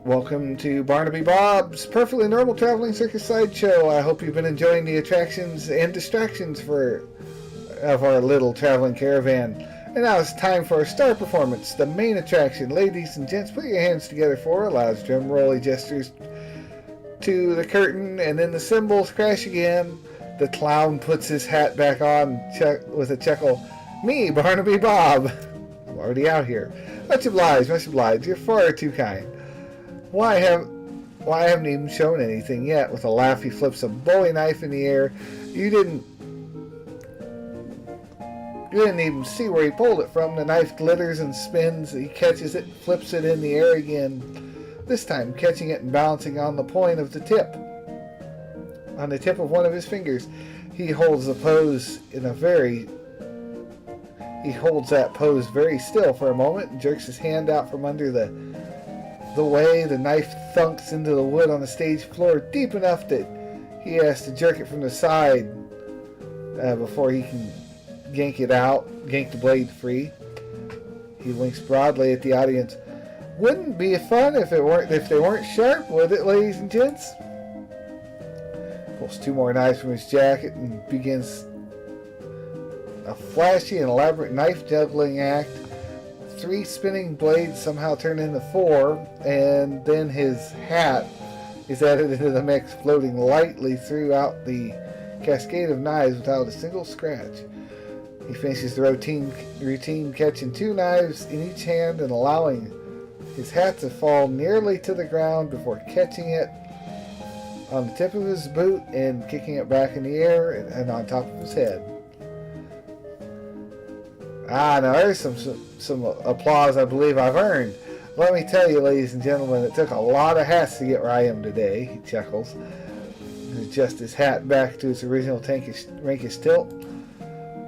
Welcome to Barnaby Bob's Perfectly Normal Traveling Circus Sideshow. I hope you've been enjoying the attractions and distractions of our little traveling caravan. And now it's time for our star performance, the main attraction. Ladies and gents, put your hands together for Laz drum roll. He gestures to the curtain, and then the cymbals crash again. The clown puts his hat back on with a chuckle. Me, Barnaby Bob. I'm already out here. Much obliged, much obliged. You're far too kind. Why, I haven't even shown anything yet. With a laugh, he flips a Bowie knife in the air. You didn't even see where he pulled it from. The knife glitters and spins. He catches it, flips it in the air again. This time catching it and bouncing on the point of the tip. On the tip of one of his fingers. He holds that pose very still for a moment and jerks his hand out from under the way. The knife thunks into the wood on the stage floor deep enough that he has to jerk it from the side before he can yank the blade free. He winks broadly at the audience. Wouldn't be fun if they weren't sharp, would it, ladies and gents? Pulls two more knives from his jacket and begins a flashy and elaborate knife juggling act. 3 spinning blades somehow turn into 4, and then his hat is added into the mix, floating lightly throughout the cascade of knives without a single scratch. He finishes the routine catching 2 knives in each hand and allowing his hat to fall nearly to the ground before catching it on the tip of his boot and kicking it back in the air and on top of his head. Now there's some applause I believe I've earned. Let me tell you, ladies and gentlemen, it took a lot of hats to get where I am today, he chuckles. He adjusts his hat back to its original rankish tilt.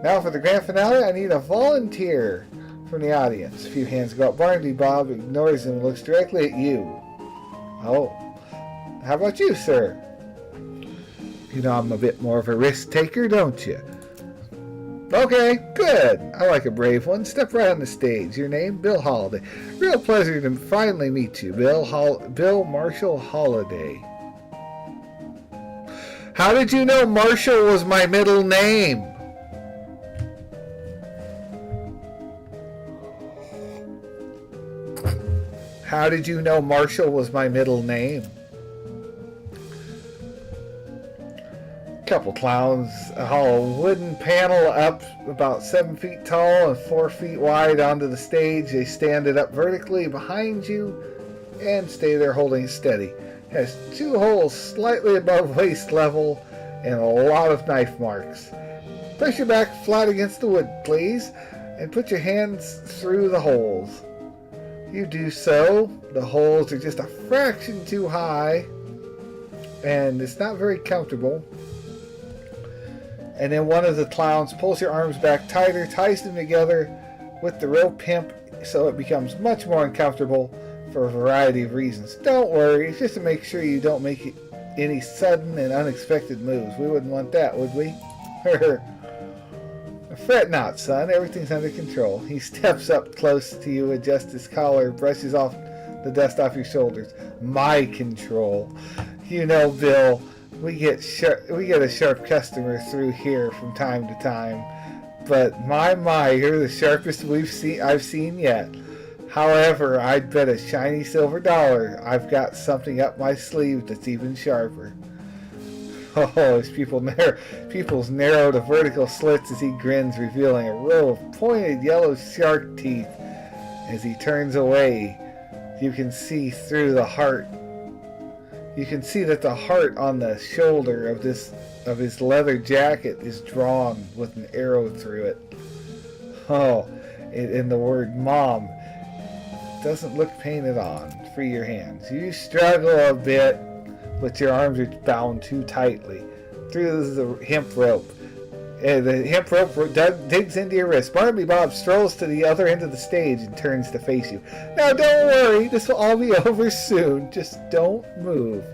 Now for the grand finale, I need a volunteer from the audience. A few hands go up. Barnaby Bob ignores him and looks directly at you. Oh, how about you, sir? You know I'm a bit more of a risk taker, don't you? Okay, good. I like a brave one. Step right on the stage. Your name? Bill Holiday. Real pleasure to finally meet you, Bill Marshall Holiday. How did you know Marshall was my middle name? How did you know Marshall was my middle name? Couple clowns haul a wooden panel up about 7 feet tall and 4 feet wide onto the stage. They stand it up vertically behind you and stay there holding it steady. It has 2 holes slightly above waist level and a lot of knife marks. Push your back flat against the wood, please, and put your hands through the holes. You do so. The holes are just a fraction too high, and it's not very comfortable. And then one of the clowns pulls your arms back tighter, ties them together with the rope hemp so it becomes much more uncomfortable for a variety of reasons. Don't worry, it's just to make sure you don't make any sudden and unexpected moves. We wouldn't want that, would we? Fret not, son. Everything's under control. He steps up close to you, adjusts his collar, brushes off the dust off your shoulders. My control. You know, Bill, we get a sharp customer through here from time to time. But my, you're the sharpest I've seen yet. However, I'd bet a shiny silver dollar I've got something up my sleeve that's even sharper. Oh, his pupils narrow to vertical slits as he grins, revealing a row of pointed yellow shark teeth. As he turns away, you can see through the heart. You can see that the heart on the shoulder of his leather jacket is drawn with an arrow through it. Oh, and the word Mom doesn't look painted on. Free your hands. You struggle a bit, but your arms are bound too tightly through the hemp rope. The hemp rope digs into your wrist. Barnaby Bob strolls to the other end of the stage and turns to face you. Now don't worry, this will all be over soon. Just don't move.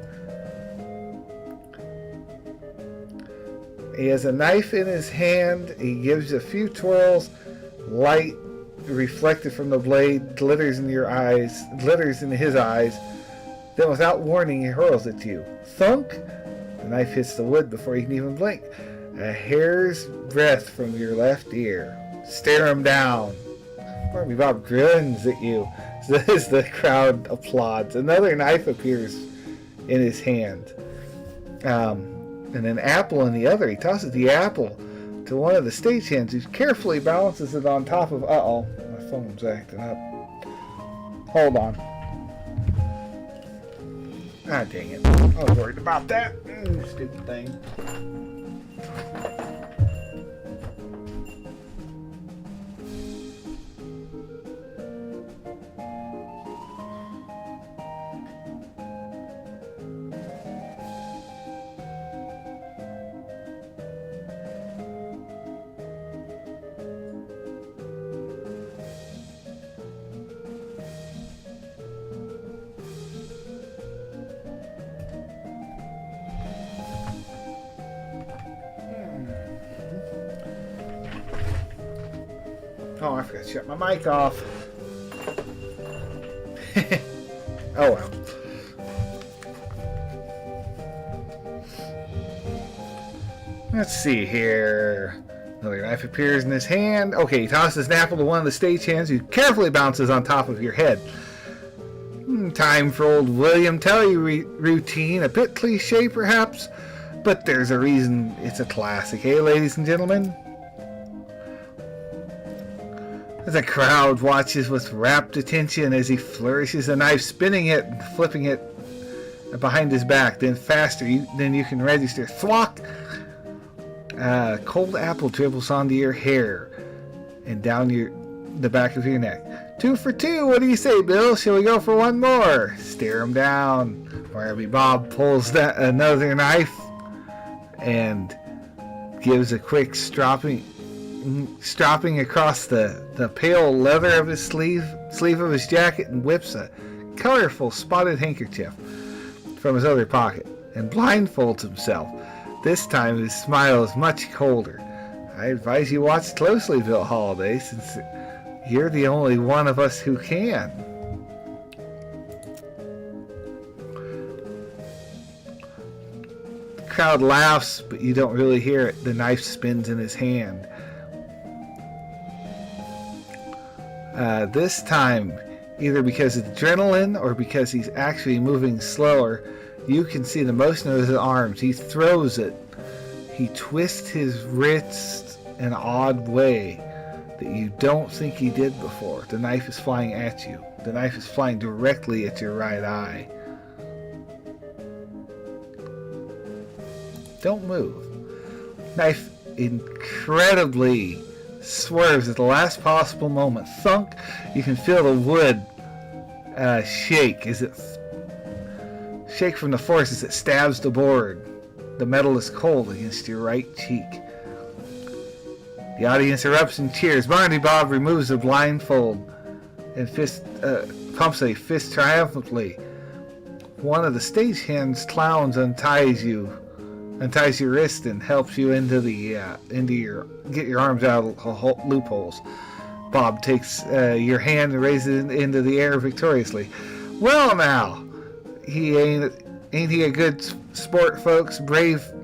He has a knife in his hand. He gives a few twirls. Light reflected from the blade glitters in his eyes. Then without warning, he hurls at you. Thunk! The knife hits the wood before you can even blink. A hair's breadth from your left ear. Stare him down. Barnaby Bob grins at you as the crowd applauds. Another knife appears in his hand. And an apple in the other. He tosses the apple to one of the stagehands who carefully balances it on top of... Uh-oh, my phone's acting up. Hold on. Ah, dang it. I was worried about that. Stupid thing. Oh, I forgot to shut my mic off. Oh well. Let's see here. Another knife appears in his hand. Okay, he tosses an apple to one of the stagehands who carefully bounces on top of your head. Time for old William Telly routine. A bit cliche, perhaps, but there's a reason it's a classic, eh, ladies and gentlemen? The crowd watches with rapt attention as he flourishes a knife, spinning it and flipping it behind his back. Then faster than you can register. Thwack! Cold apple dribbles onto your hair and down the back of your neck. 2 for 2. What do you say, Bill? Shall we go for one more? Stare him down. Barnaby Bob pulls another knife and gives a quick stropping across the pale leather of his sleeve of his jacket and whips a colorful spotted handkerchief from his other pocket and blindfolds himself. This time his smile is much colder. I advise you watch closely, Bill Holiday, since you're the only one of us who can. The crowd laughs, but you don't really hear it. The knife spins in his hand. This time, either because of adrenaline or because he's actually moving slower, you can see the motion of his arms. He throws it. He twists his wrists in an odd way that you don't think he did before. The knife is flying at you. The knife is flying directly at your right eye. Don't move. Knife incredibly swerves at the last possible moment. Thunk. You can feel the wood shake as it shake from the force as it stabs the board. The metal is cold against your right cheek. The audience erupts in cheers. Barnaby Bob removes the blindfold and pumps a fist triumphantly. One of the stagehand clowns unties your wrist and helps you get your arms out of loopholes. Bob takes your hand and raises it into the air victoriously. Well now, ain't he a good sport, folks?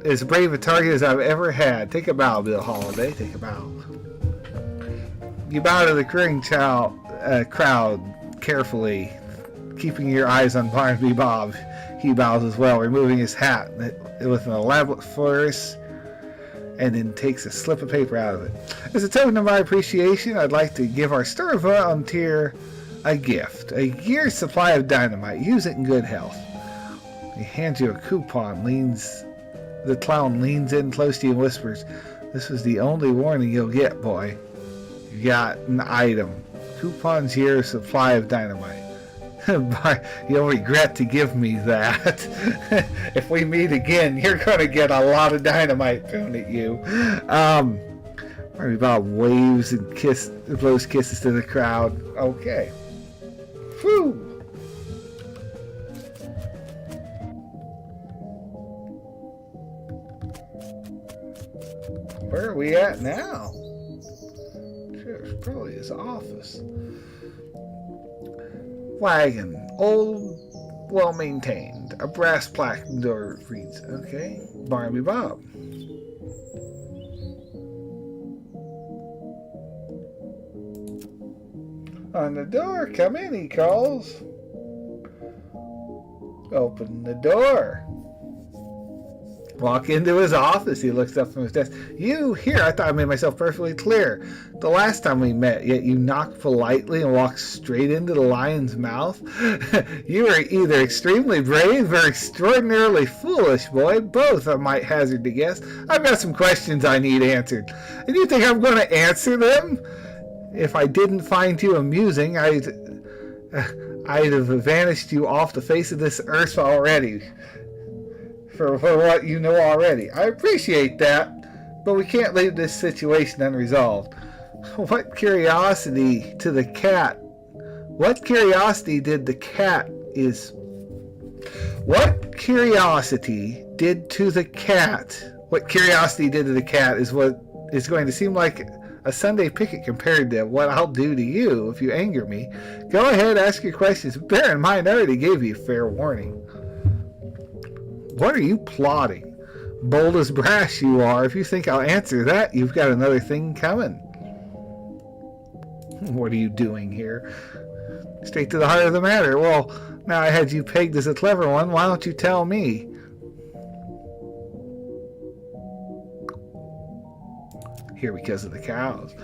As brave a target as I've ever had. Take a bow, Bill Holiday. Take a bow. You bow to the crowing crowd carefully, keeping your eyes on Barnaby Bob. He bows as well, removing his hat with an elaborate flourish, and then takes a slip of paper out of it. As a token of my appreciation, I'd like to give our store volunteer a gift. A year's supply of dynamite. Use it in good health. He hands you a coupon. The clown leans in close to you and whispers, "This was the only warning you'll get, boy. You got an item. Coupon's year's supply of dynamite." You'll regret to give me that. If we meet again, you're going to get a lot of dynamite thrown at you. Barnaby Bob waves and blows kisses to the crowd. Okay. Whew. Where are we at now? Sheriff's probably his office. Wagon, old, well maintained. A brass plaque door reads, okay, Barnaby Bob. On the door, come in, he calls. Open the door. Walk into his office. He looks up from his desk. You here? I thought I made myself perfectly clear. The last time we met, yet you knocked politely and walked straight into the lion's mouth. You are either extremely brave or extraordinarily foolish, boy. Both, I might hazard to guess. I've got some questions I need answered. And you think I'm going to answer them? If I didn't find you amusing, I'd have vanished you off the face of this earth already. For what you know already. I appreciate that, but we can't leave this situation unresolved. What curiosity did the cat What curiosity did to the cat is what is going to seem like a Sunday picket compared to what I'll do to you if you anger me. Go ahead, ask your questions. Bear in mind, I already gave you fair warning. What are you plotting? Bold as brass you are. If you think I'll answer that, you've got another thing coming. What are you doing here? Straight to the heart of the matter. Well, now I had you pegged as a clever one. Why don't you tell me? Here because of the cows.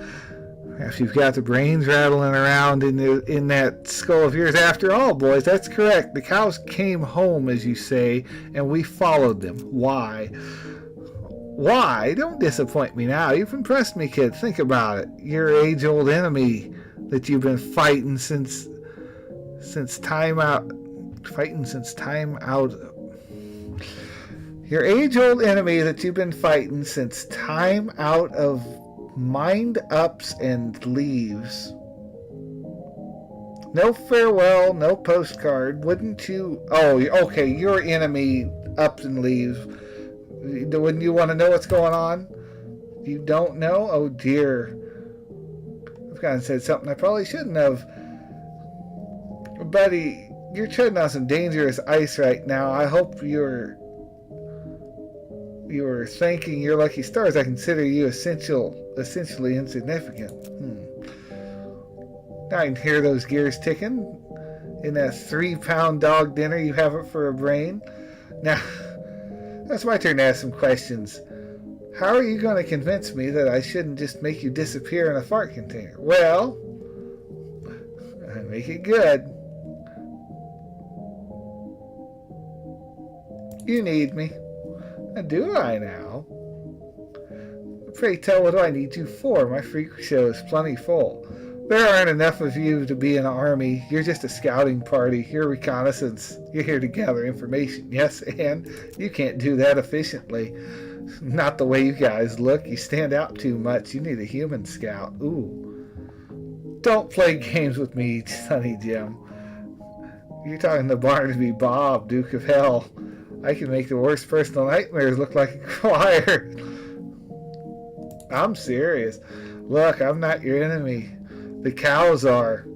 Perhaps you've got the brains rattling around in that skull of yours. After all, boys, that's correct. The cows came home, as you say, and we followed them. Why? Why? Don't disappoint me now. You've impressed me, kid. Think about it. Your age-old enemy that you've been fighting since time out. Your age-old enemy that you've been fighting since time out of mind ups and leaves. No farewell, no postcard. Wouldn't you? Oh, okay. Your enemy ups and leaves. Wouldn't you want to know what's going on? You don't know? Oh dear. I've kind of said something I probably shouldn't have. Buddy, you're treading on some dangerous ice right now. I hope you're thanking your lucky stars. I consider you essentially insignificant. I can hear those gears ticking in that 3-pound dog dinner you have it for a brain. Now, that's my turn to ask some questions. How are you going to convince me that I shouldn't just make you disappear in a fart container? Well, make it good. You need me. Do I now? Pray tell, what do I need you for? My freak show is plenty full. There aren't enough of you to be an army. You're just a scouting party. You're reconnaissance. You're here to gather information. Yes, and you can't do that efficiently. Not the way you guys look. You stand out too much. You need a human scout. Ooh. Don't play games with me, Sonny Jim. You're talking to Barnaby Bob, Duke of Hell. I can make the worst personal nightmares look like a choir. I'm serious. Look, I'm not your enemy. The cows are.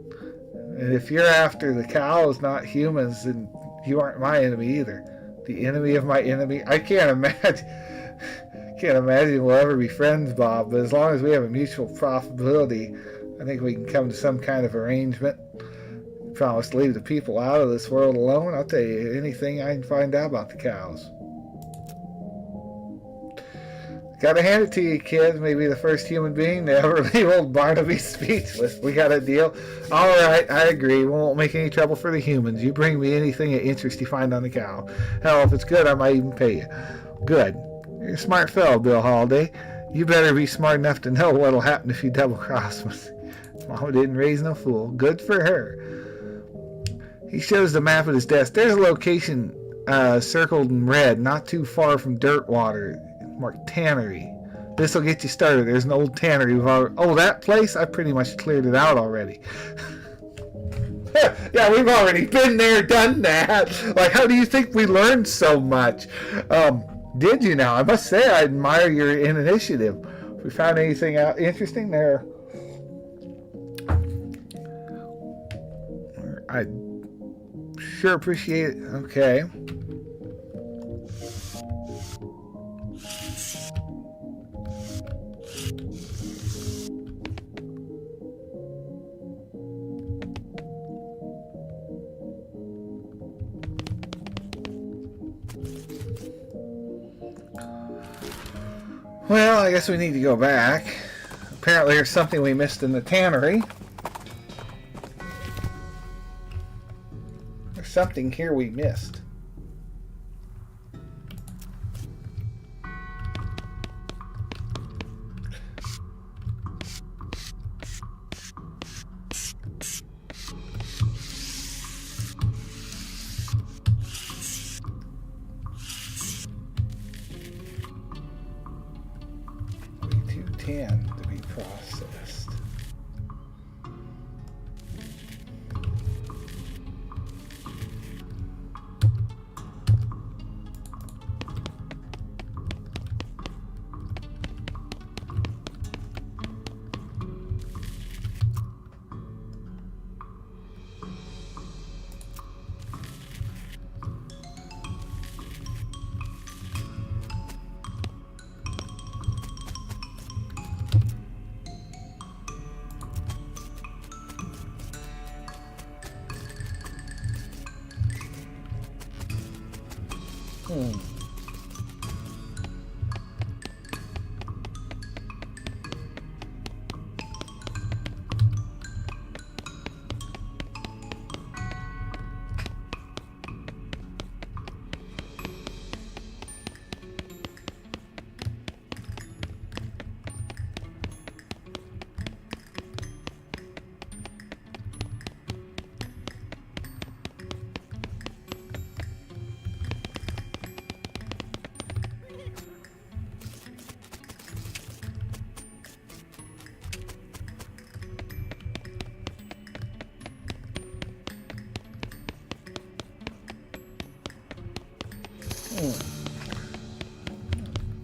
And if you're after the cows, not humans, then you aren't my enemy either. The enemy of my enemy? I can't imagine we'll ever be friends, Bob, but as long as we have a mutual profitability, I think we can come to some kind of arrangement. Promise to leave the people out of this world alone. I'll tell you anything I can find out about the cows. Gotta hand it to you, kid. Maybe the first human being to ever leave old Barnaby speechless. We got a deal? All right, I agree. We won't make any trouble for the humans. You bring me anything of interest you find on the cow. Hell, if it's good, I might even pay you. Good. You're a smart fellow, Bill Holiday. You better be smart enough to know what'll happen if you double-cross me. Mama didn't raise no fool. Good for her. He shows the map at his desk. There's a location circled in red, not too far from Dirtwater. Marked Tannery. This will get you started. There's an old tannery. Oh, that place? I pretty much cleared it out already. Yeah, we've already been there, done that. Like, how do you think we learned so much? Did you now? I must say, I admire your initiative. If we found anything out interesting there, I sure appreciate it. Okay. Well, I guess we need to go back. Apparently there's something we missed in the tannery. There's something here we missed. To be processed.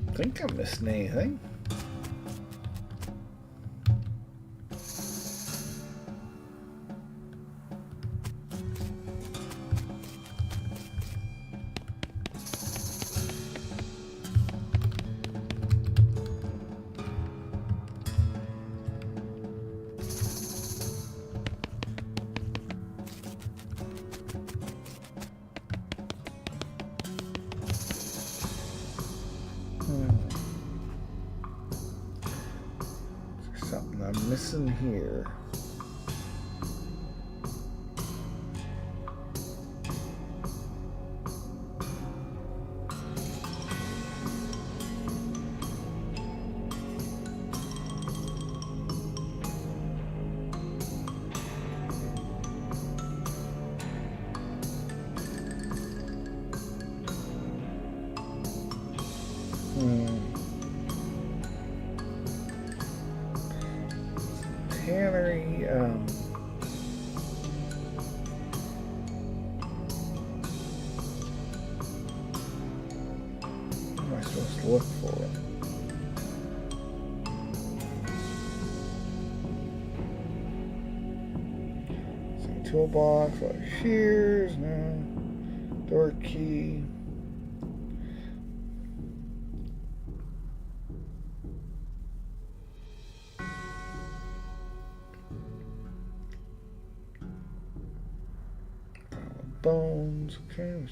I think I'm missing anything. Something I'm missing here. tannery. What am I supposed to look for? See, toolbox, leather shears, no. Door key. Bones, okay.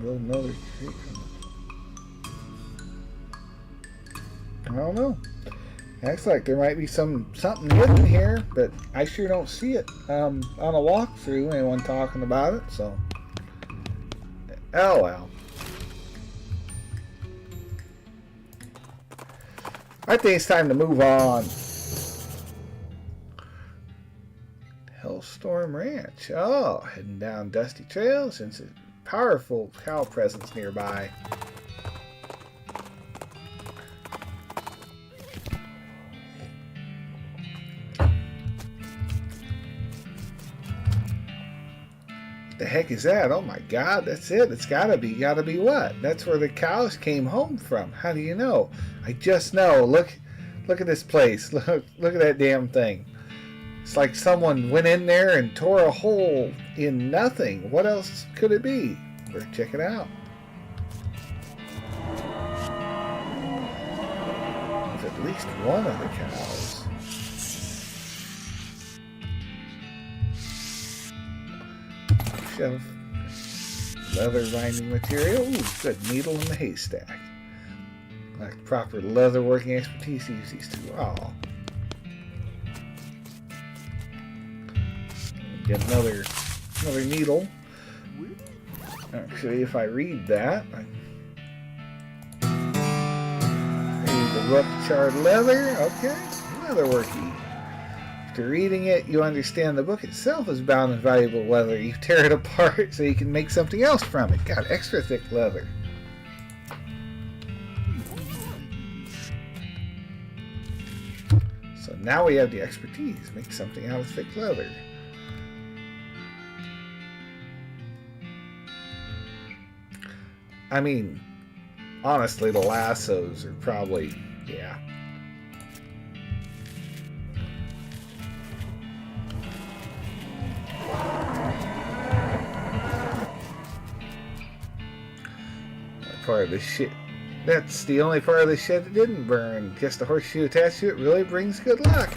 Build another tree. I don't know. Looks like there might be something hidden here, but I sure don't see it on a walkthrough. Anyone talking about it? So, oh well. I think it's time to move on. Hellstorm Ranch. Oh, heading down dusty trails since a powerful cow presence nearby. The heck is that? Oh my God, that's it. It's gotta be what? That's where the cows came home from. How do you know? I just know. Look at this place. Look at that damn thing. It's like someone went in there and tore a hole in nothing. What else could it be? Better check it out. There's at least one of the cows. Shelf. Leather binding material. Ooh, good needle in the haystack. Like proper leather working expertise to use these two. Oh. Get another needle. Actually, if I read that, read the book, charred leather. Okay, leatherworky. After reading it, you understand the book itself is bound in valuable leather. You tear it apart so you can make something else from it. Got extra thick leather. So now we have the expertise. Make something out of thick leather. I mean, honestly, the lassos are probably, yeah. Part of the shit. That's the only part of the shit that didn't burn. Guess the horseshoe attached to it really brings good luck.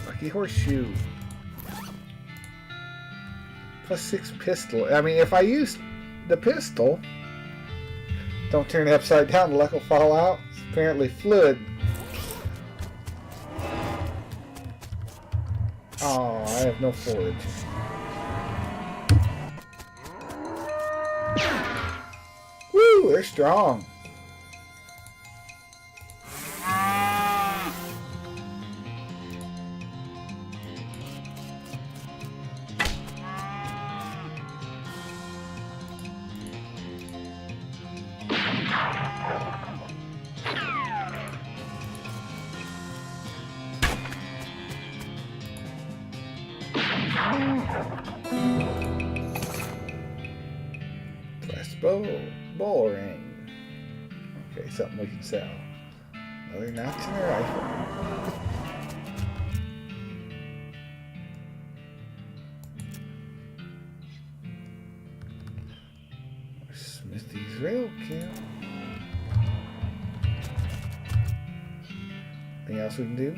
Lucky horseshoe. +6 pistol. I mean, if I use the pistol, don't turn it upside down, the luck will fall out. It's apparently fluid. Oh, I have no forage. Woo, they're strong. Bowl ring. Okay, something we can sell. Another notch in a rifle. Rail camp. Anything else we can do?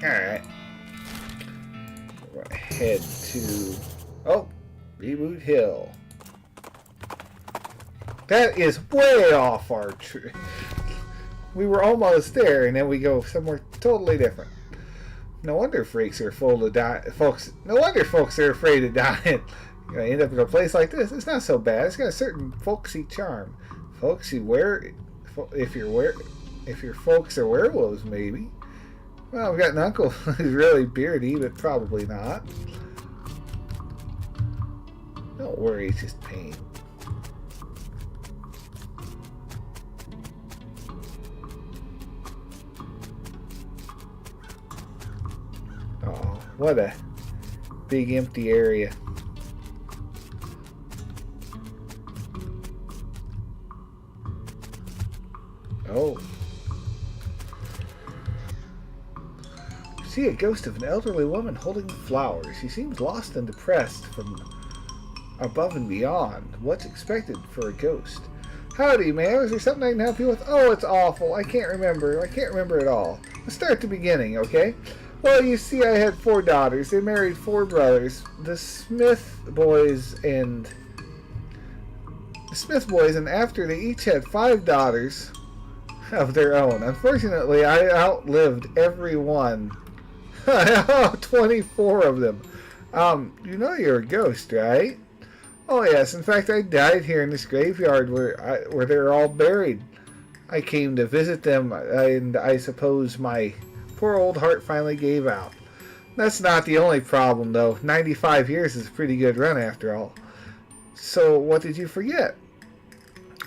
Alright. We're gonna head to... Oh! Reboot Hill. That is way off our tree. We were almost there, and then we go somewhere totally different. No wonder freaks are full of folks. No wonder folks are afraid of dying. You're gonna end up in a place like this. It's not so bad. It's got a certain folksy charm. Folksy if your folks are werewolves, maybe. Well, I've got an uncle who's really beardy, but probably not. Don't worry, it's just pain. Oh, what a big empty area. Oh. See a ghost of an elderly woman holding flowers. She seems lost and depressed from above and beyond. What's expected for a ghost? Howdy, ma'am. Is there something I can help you with? Oh, it's awful. I can't remember. I can't remember it all. Let's start at the beginning, okay? Well, you see, I had 4 daughters. They married 4 brothers. The Smith boys, and after they each had 5 daughters of their own. Unfortunately, I outlived every one. 24 of them. You know you're a ghost, right? Oh yes, in fact I died here in this graveyard where they're all buried. I came to visit them, and I suppose my poor old heart finally gave out. That's not the only problem, though. 95 years is a pretty good run after all. So what did you forget?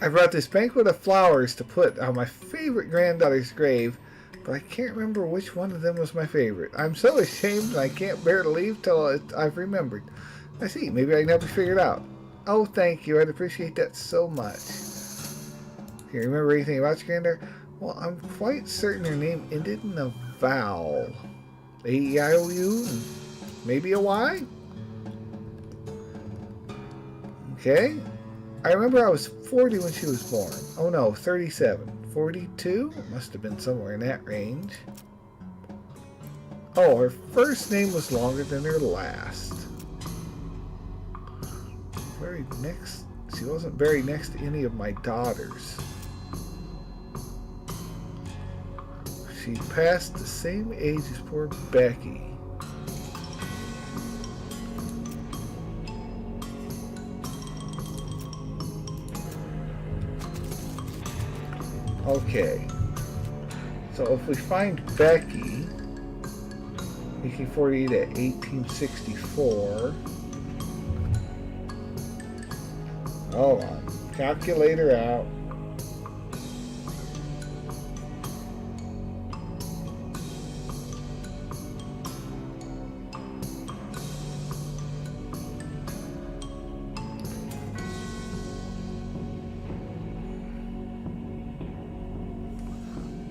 I brought this banquet of flowers to put on my favorite granddaughter's grave, but I can't remember which one of them was my favorite. I'm so ashamed and I can't bear to leave till I've remembered. I see. Maybe I can help you figure it out. Oh, thank you. I'd appreciate that so much. Do you remember anything about your granddaughter? Well, I'm quite certain her name ended in a vowel. A-E-I-O-U? Maybe a Y? Okay. I remember I was 40 when she was born. Oh no, 37. 42? Must have been somewhere in that range. Oh, her first name was longer than her last. She wasn't buried next to any of my daughters. She passed the same age as poor Becky. Okay, so if we find Becky, 1840 to 1864, hold on, calculator out.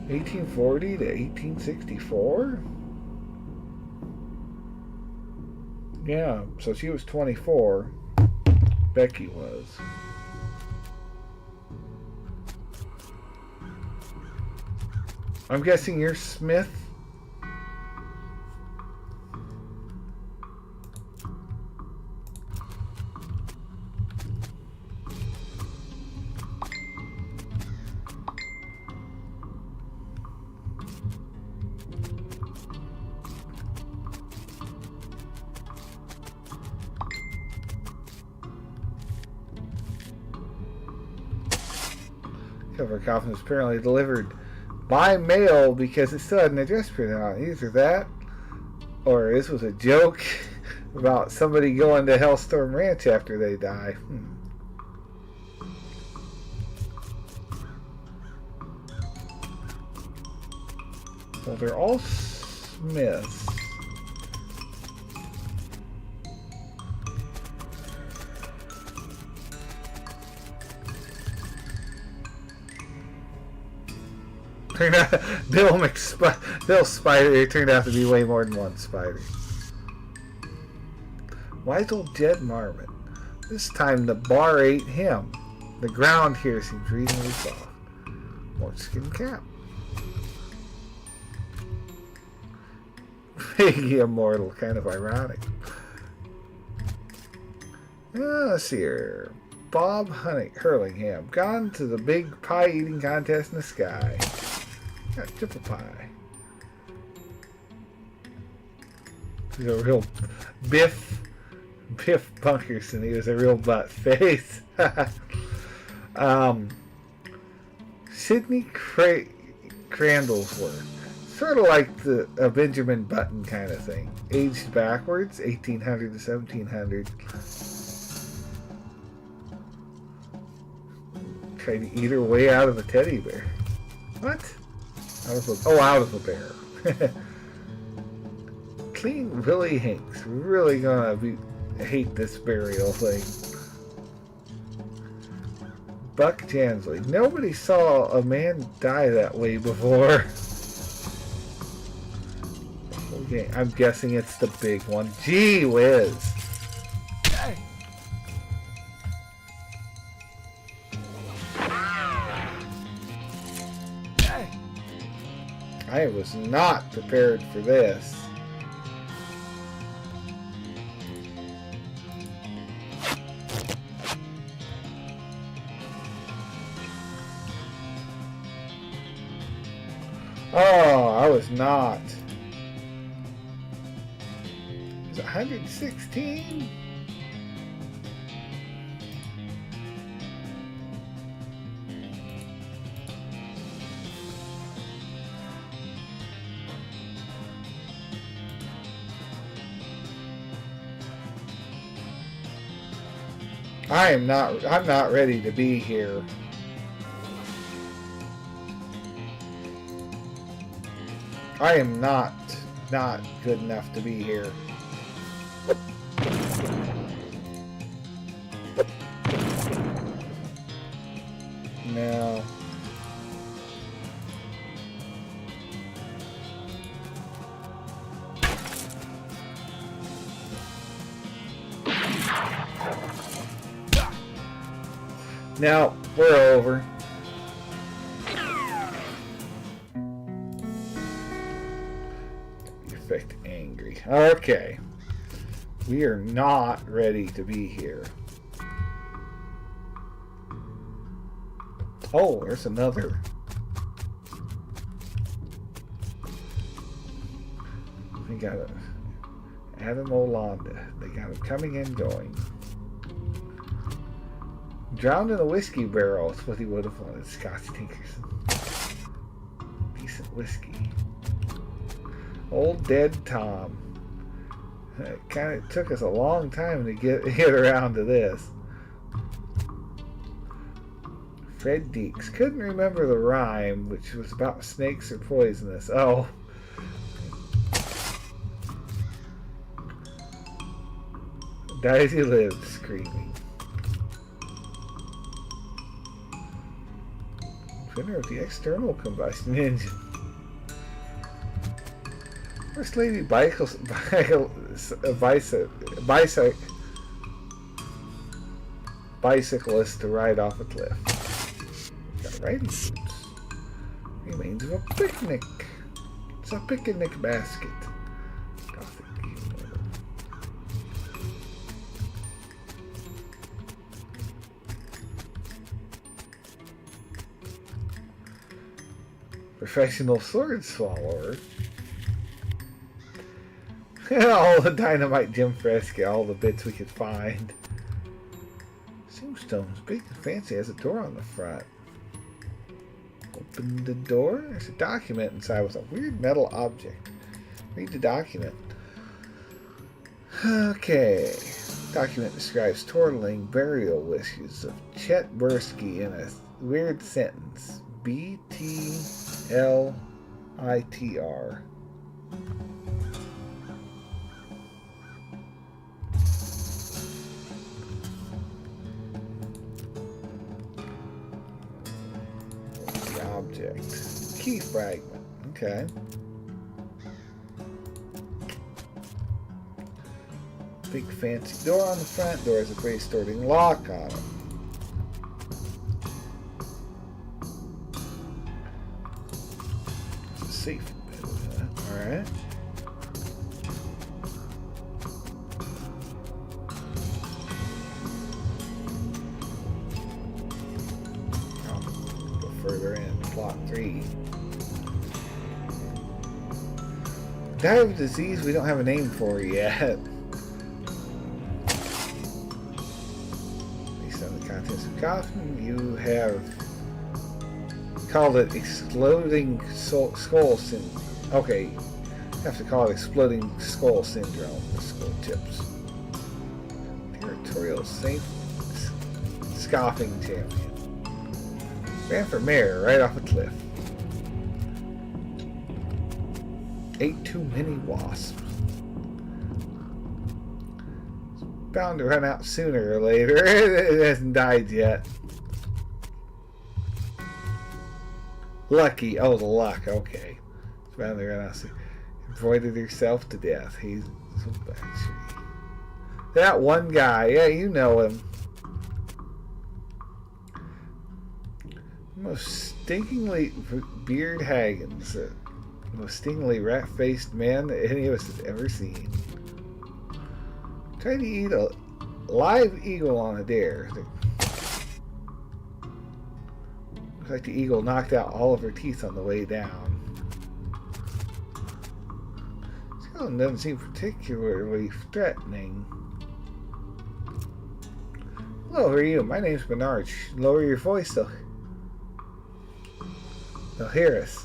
(1840 to 1864). Yeah, so she was 24. Becky was. I'm guessing you're Smith. Cover coffin was apparently delivered by mail because it still had an address printed on it. Either that, or this was a joke about somebody going to Hellstorm Ranch after they die. Well, they're all Smiths. Turned out Bill Spider. It turned out to be way more than one spider. Wise old Jed Marmot. This time the bar ate him. The ground here seems reasonably soft. Moleskin cap. Piggy immortal, kind of ironic. Let's see here. Bob Hurlingham. Gone to the big pie eating contest in the sky. Got triple pie. He's a real Biff Bunkerson. He was a real butt face. Sidney Crandall's work. Sort of like a Benjamin Button kind of thing. Aged backwards, 1800 to 1700. Tried to eat her way out of the teddy bear. What? Out of the bear. Clean Willie Hinks. We're really gonna hate this burial thing. Buck Jansley. Nobody saw a man die that way before. Okay, I'm guessing it's the big one. Gee whiz. I was not prepared for this. Oh, I was not. Is it 116? I'm not ready to be here. I am not good enough to be here. No. Now, we're over. Effect angry. Okay. We are not ready to be here. Oh, there's another. We got Adam Olanda. They got him coming and going. Drowned in a whiskey barrel is what he would have wanted, Scott Tinkerson. Decent whiskey. Old Dead Tom. It kind of took us a long time to get around to this. Fred Deeks. Couldn't remember the rhyme, which was about snakes are poisonous. Oh. Dies he lived, screaming. Winner of the external combustion engine. First lady bicyclist to ride off a cliff. Got riding boots. Remains of a picnic. It's a picnic basket. Gothic. Professional sword swallower. All the dynamite Jim Fresca, all the bits we could find. Tombstone's big and fancy, has a door on the front. Open the door. There's a document inside with a weird metal object. Read the document. Okay. Document describes twirling burial wishes of Chet Bursky in a weird sentence. BTLITR. Object. key fragment. Okay. Big fancy door on the front. Door has a pre-starting lock on it. It's a safe bit of that. Alright. I'll go further in. Plot 3. Die of disease we don't have a name for yet. Based on the contents of coffin, you have called it exploding skull syndrome. Okay, you have to call it exploding skull syndrome. The skull tips. Territorial Saint scoffing champion. Ran for mayor right off a cliff. Ate too many wasps. It's bound to run out sooner or later. It hasn't died yet. Lucky. Oh, the luck. Okay. It's bound to run out soon. Avoided herself to death. He's that one guy. Yeah, you know him. Most stinkingly beard Haggins. The most stingingly rat-faced man that any of us has ever seen. Tried to eat a live eagle on a dare. Looks like the eagle knocked out all of her teeth on the way down. Skeleton doesn't seem particularly threatening. Hello, who are you? My name's Bernard. Lower your voice, though. They'll hear us.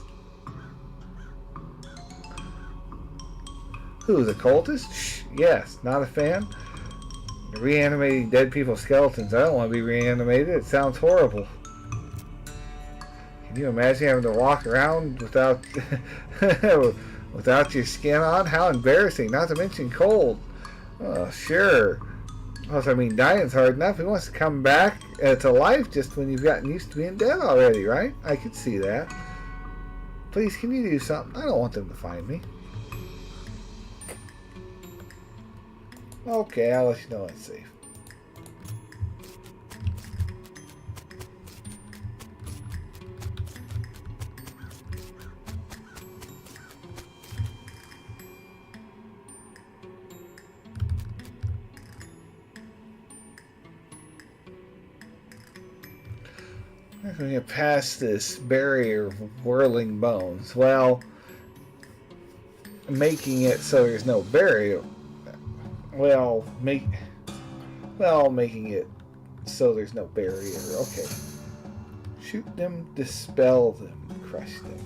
Who, the cultist? Shh, yes, not a fan. Reanimating dead people's skeletons. I don't want to be reanimated. It sounds horrible. Can you imagine having to walk around without without your skin on? How embarrassing. Not to mention cold. Oh, sure. Also, I mean, dying's hard enough. He wants to come back to life just when you've gotten used to being dead already, right? I could see that. Please, can you do something? I don't want them to find me. Okay, I'll let you know it's safe. I'm going to get past this barrier of whirling bones. Well, making it so there's no barrier. Well, making it so there's no barrier. Okay. Shoot them, dispel them, crush them.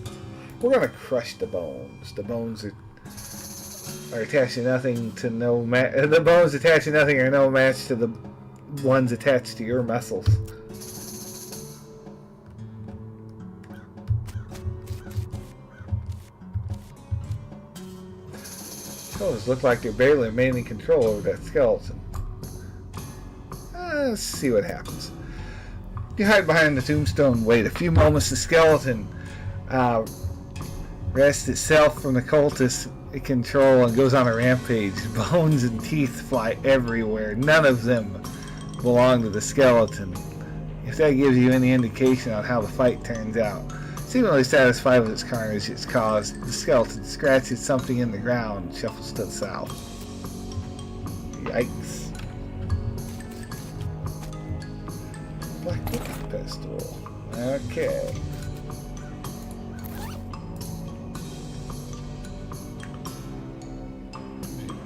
We're gonna crush the bones. The bones are attached to nothing to no the bones attached to nothing are no match to the ones attached to your muscles. Those look like they're barely maintaining control over that skeleton. Let's see what happens. You hide behind the tombstone, wait a few moments. The skeleton wrests itself from the cultist's control and goes on a rampage. Bones and teeth fly everywhere. None of them belong to the skeleton. If that gives you any indication on how the fight turns out. Seemingly satisfied with its carnage it's caused, the skeleton scratches something in the ground and shuffles to the south. Yikes. Black Wicked Pistol. Okay.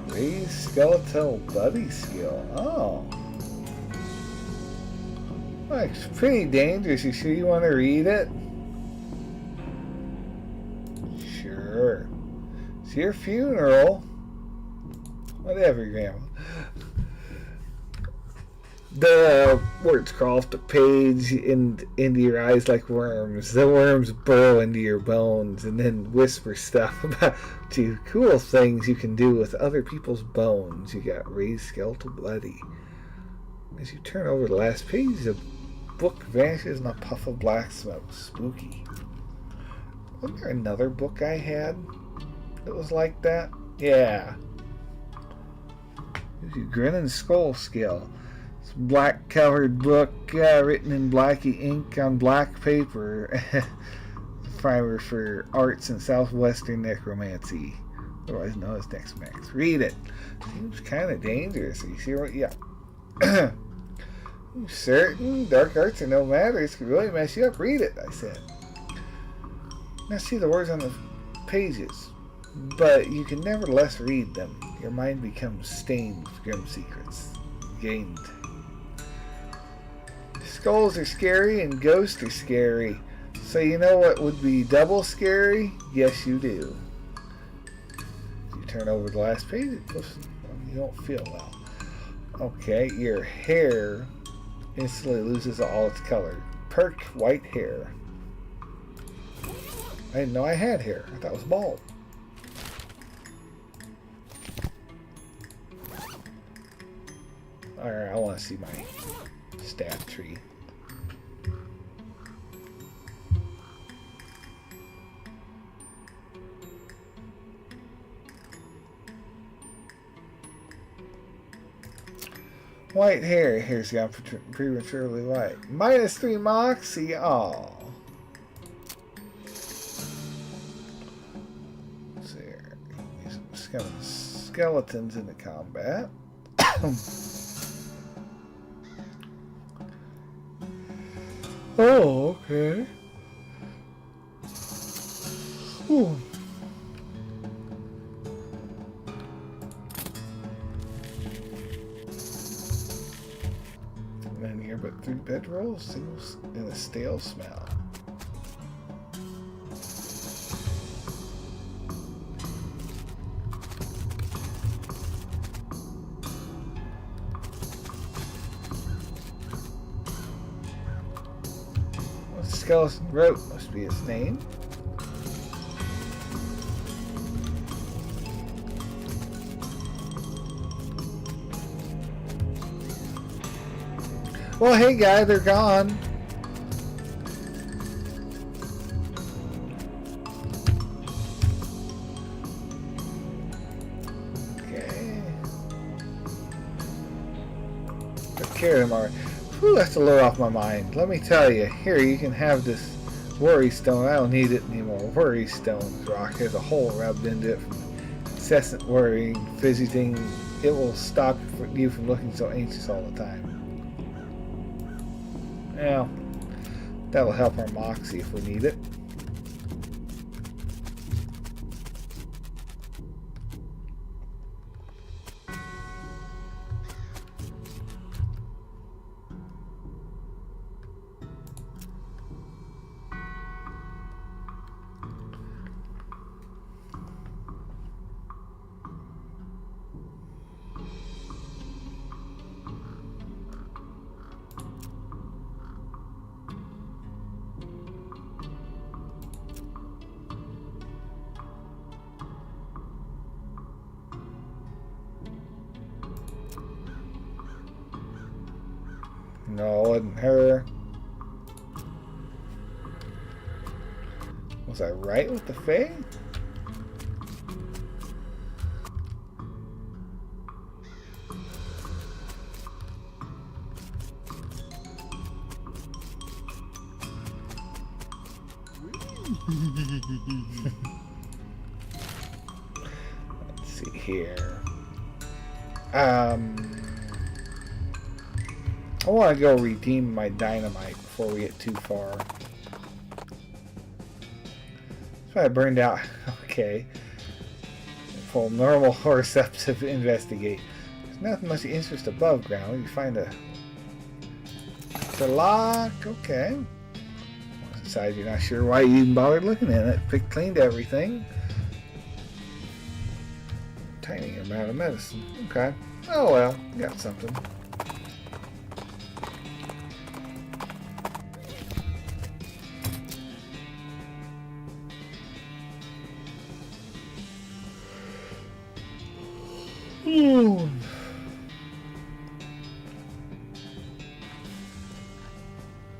Raise skeletal buddy skill. Oh. Well, it's pretty dangerous. You sure you want to read it? Sure. It's your funeral. Whatever, Grandma. The words crawl off the page and into your eyes like worms. The worms burrow into your bones and then whisper stuff about you. Cool things you can do with other people's bones. You got raised skeletal bloody. As you turn over the last page, the book vanishes in a puff of black smoke. Spooky. Wasn't there another book I had that was like that? Yeah. Grinning Skull Skill. It's a black covered book written in blacky ink on black paper. Primer for arts and southwestern necromancy. Otherwise known as Next-Max. Read it. Seems kind of dangerous. Are you sure? Yeah. Certain dark arts are no matter. It could really mess you up. Read it, I said. Now see the words on the pages, but you can nevertheless read them. Your mind becomes stained with grim secrets gained. Skulls are scary and ghosts are scary. So you know what would be double scary? Yes, you do. You turn over the last page, you don't feel well. Okay, your hair instantly loses all its color. Perked white hair. I didn't know I had hair. I thought it was bald. Alright, I want to see my stat tree. White hair. Hair's gone prematurely white. -3 moxie. Aw. Let's see here. Use some skeletons into combat. Oh, okay. Ooh. And here, but 3 bedrolls, singles, and a stale smell. Skeleton Rope must be its name. Well, hey guy, they're gone. Okay. Took care of them already. Whew, that's a load off my mind. Let me tell you, here you can have this worry stone. I don't need it anymore. Worry stone rock has a hole rubbed into it from incessant worrying, fidgeting. It will stop you from looking so anxious all the time. Yeah, that'll help our moxie if we need it. No, it wasn't her. Was I right with the Fae? Let's see here. I want to go redeem my dynamite before we get too far. So I burned out. Okay. Pull normal horse up to investigate. There's nothing much interest above ground. You find the lock. Okay. Besides, you're not sure why you even bothered looking at it. Cleaned everything. Tiny amount of medicine. Okay. Oh well, got something.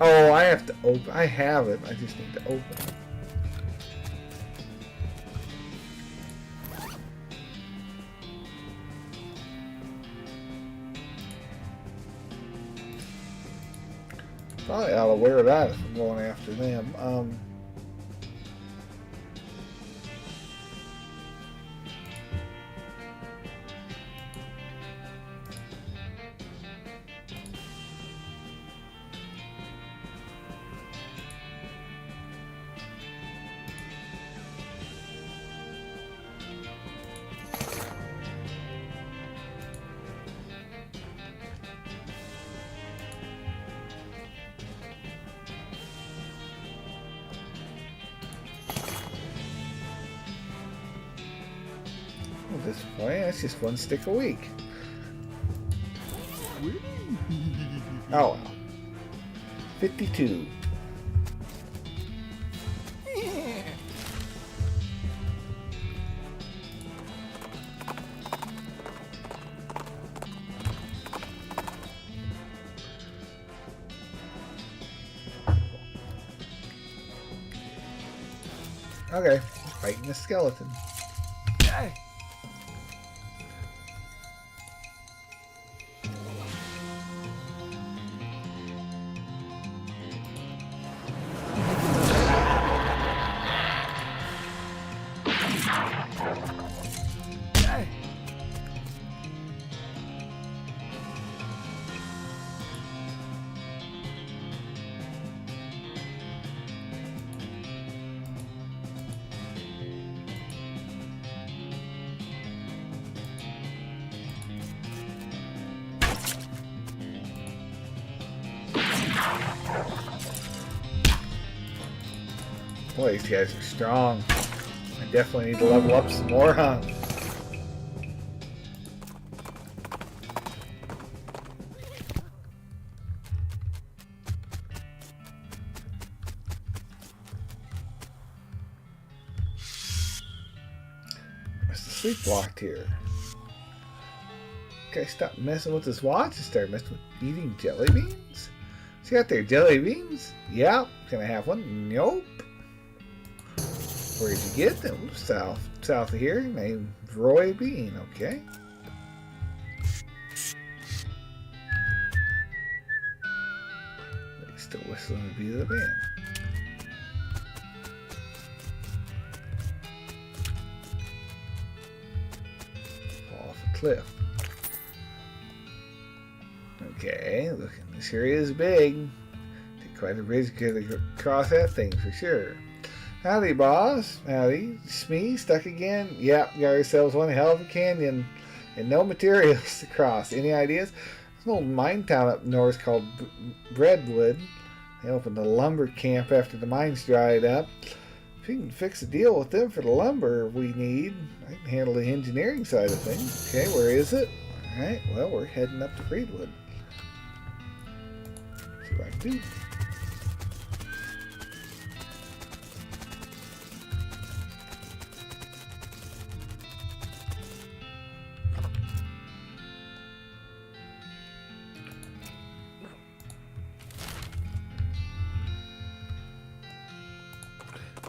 Oh, I have to open. I have it. I just need to open it. Probably all aware of that if I'm going after them. At this point, that's just one stick a week. Oh well. 52. Okay, fighting the skeleton. Boy, these guys are strong. I definitely need to level up some more, huh? There's the sleep blocked here. Okay, stop messing with this watch and start messing with eating jelly beans? See out there, jelly beans? Yeah. Can I have one? Nope. Where'd you get them? South of here, named Roy Bean, okay. They still whistling the beat of the band. Fall off a cliff. Okay, looking, this area is big. Take quite a bridge to get across that thing for sure. Howdy, boss. Howdy. It's me, stuck again? Yep, got ourselves one hell of a canyon and no materials to cross. Any ideas? There's an old mine town up north called Redwood. They opened a lumber camp after the mines dried up. If you can fix a deal with them for the lumber we need, I can handle the engineering side of things. Okay, where is it? Alright, well, we're heading up to Redwood. See what I can do.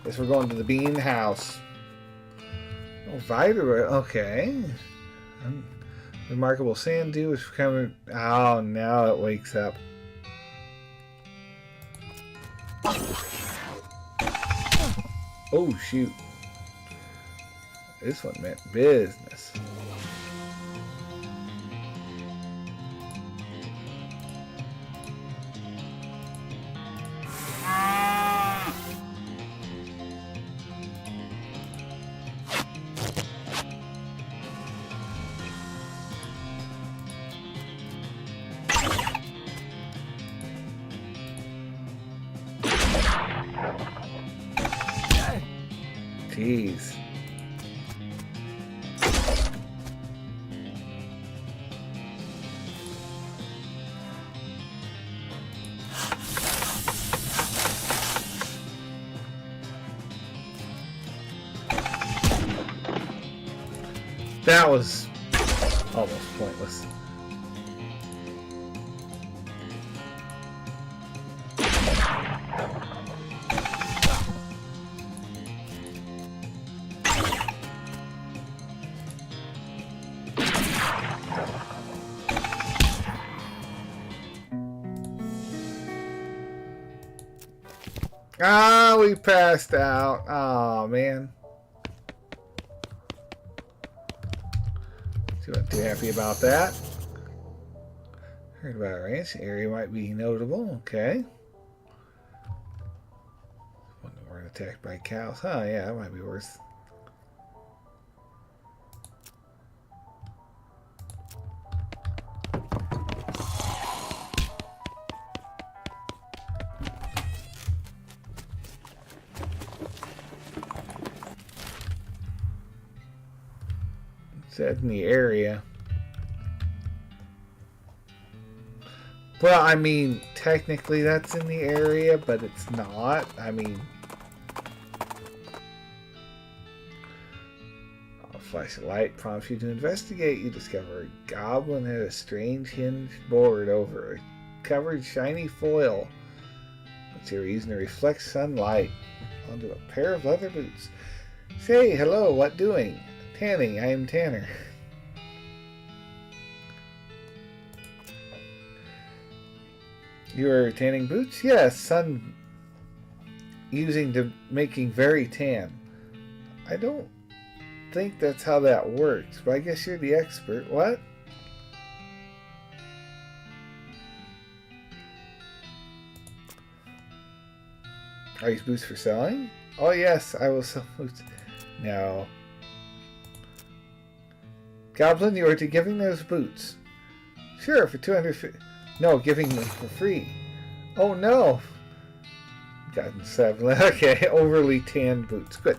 Guess we're going to the bean house. Oh, Vita, okay. Remarkable sand dew is coming. Oh, now it wakes up. Oh, shoot. This one meant business. Jeez. That was almost pointless. Ah, we passed out. Oh, man. So I'm too happy about that. Heard about a ranch area might be notable. Okay. When they weren't attacked by cows. Huh, yeah, that might be worth. Said in the area. Well, I mean, technically that's in the area, but it's not. I mean, a flashlight prompts you to investigate. You discover a goblin had a strange hinged board over a covered shiny foil. It's your reason to reflect sunlight onto a pair of leather boots. Say, hello, what doing? Tanning, I am Tanner. You are tanning boots? Yes, sun using to making very tan. I don't think that's how that works, but I guess you're the expert. What? Are these boots for selling? Oh yes, I will sell boots. No. Goblin, you are to giving those boots. Sure, for 250. No, giving them for free. Oh no. Gotten 7. Okay, overly tanned boots. Good.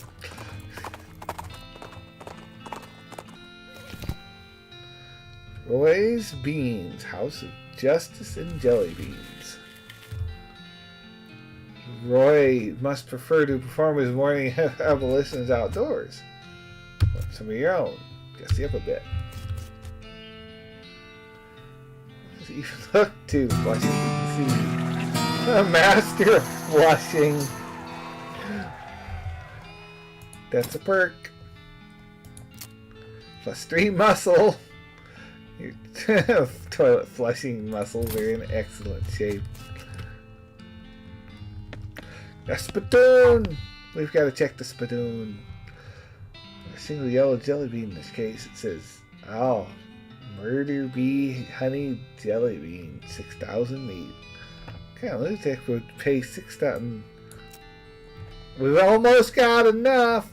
Roy's Beans, House of Justice and Jelly Beans. Roy must prefer to perform his morning ablutions outdoors. Want some of your own. Gussy up a bit. Even look too flushing. You can see a master of flushing. That's a perk. +3 muscle. Your toilet flushing muscles are in excellent shape. A spittoon! We've got to check the spittoon. A single yellow jelly bean in this case. It says, oh, murder bee honey jelly bean, 6,000 meat. Okay, lunatic would pay 6,000. We've almost got enough.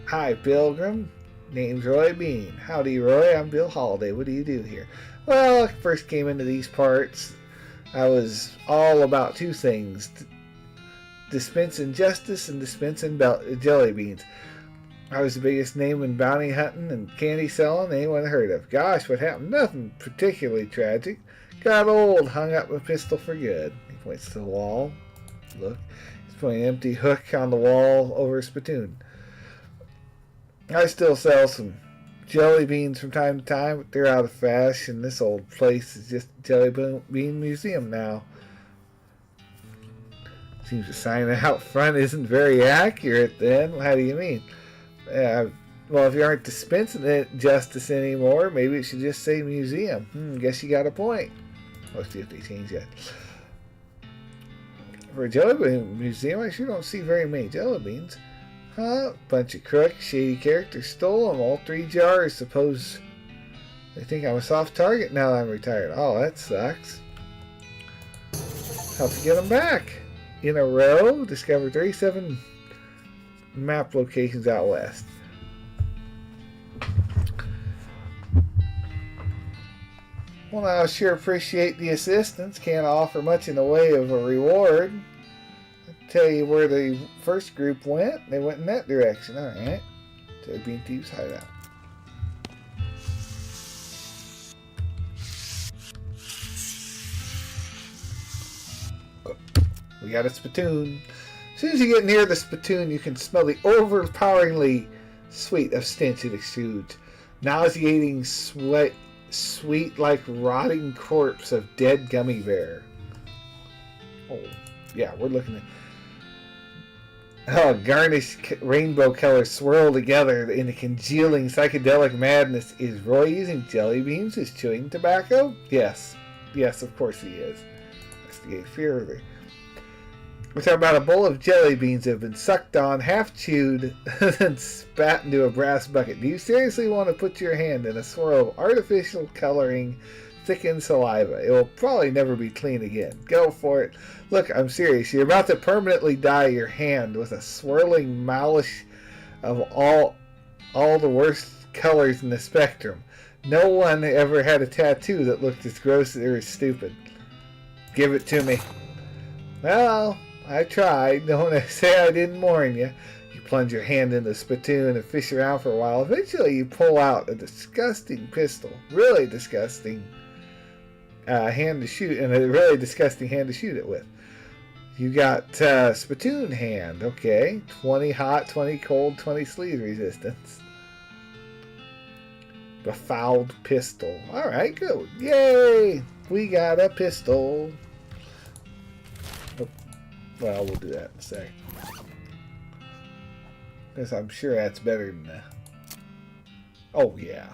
Hi, Pilgrim. Name's Roy Bean. Howdy, Roy. I'm Bill Holiday. What do you do here? Well, I first came into these parts. I was all about two things. Dispensing justice and dispensing jelly beans. I was the biggest name in bounty hunting and candy selling anyone heard of. Gosh, what happened? Nothing particularly tragic. Got old, hung up a pistol for good. He points to the wall. Look, he's putting an empty hook on the wall over a spittoon. I still sell some jelly beans from time to time, but they're out of fashion. This old place is just a jelly bean museum now. Seems the sign out front isn't very accurate then. How do you mean? Well, if you aren't dispensing justice anymore, maybe it should just say museum. Guess you got a point. Let's see if they change that. For a jelly bean museum, I sure don't see very many jelly beans. Huh? Bunch of crooks, shady characters stole them. All 3 jars. Suppose they think I'm a soft target now that I'm retired. Oh, that sucks. How to get them back? In a row, discover 37 map locations out west. Well, I sure appreciate the assistance. Can't offer much in the way of a reward. I'll tell you where the first group went. They went in that direction. Alright. Jelly Bean Thieves hideout. We got a spittoon. As soon as you get near the spittoon, you can smell the overpoweringly sweet of stench it exudes. Nauseating sweet like rotting corpse of dead gummy bear. Oh, yeah, we're looking at... Oh, garnished rainbow colors swirl together in a congealing psychedelic madness. Is Roy using jelly beans as chewing tobacco? Yes. Yes, of course he is. Investigate further. We're talking about a bowl of jelly beans that have been sucked on, half chewed, then spat into a brass bucket. Do you seriously want to put your hand in a swirl of artificial coloring, thickened saliva? It will probably never be clean again. Go for it. Look, I'm serious. You're about to permanently dye your hand with a swirling malice of all the worst colors in the spectrum. No one ever had a tattoo that looked as gross or as stupid. Give it to me. Well, I tried. Don't say I didn't warn you. You plunge your hand in the spittoon and fish around for a while. Eventually, you pull out a disgusting pistol. Really disgusting hand to shoot, and a really disgusting hand to shoot it with. You got spittoon hand. Okay. 20 hot, 20 cold, 20 sleeve resistance. Befouled pistol. Alright, good. Yay! We got a pistol. Well, we'll do that in a sec. Because I'm sure that's better than that. Oh, yeah.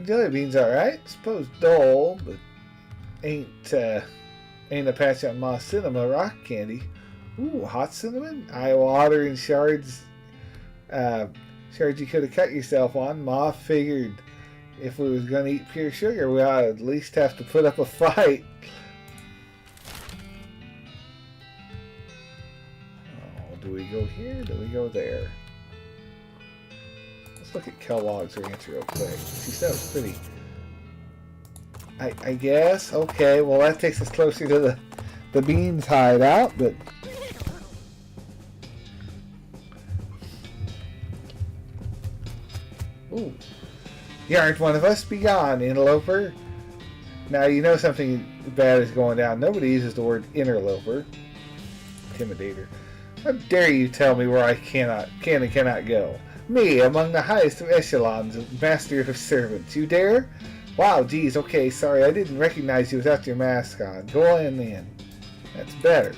Jelly beans, alright. Suppose dull, but ain't a patch on my cinema rock candy. Ooh, hot cinnamon? Eye water and shards. Shards you could have cut yourself on. Ma figured if we was going to eat pure sugar, we ought to at least have to put up a fight. Oh, do we go here? Do we go there? Let's look at Kellogg's ranch real quick. She said it was pretty. I guess. Okay, well that takes us closer to the beans hideout, but ooh. You aren't one of us. Be gone, interloper. Now you know something bad is going down. Nobody uses the word interloper. Intimidator. How dare you tell me where I can and cannot go? Me, among the highest of echelons of master of servants. You dare? Wow, geez, okay, sorry, I didn't recognize you without your mask on. Go on in. That's better.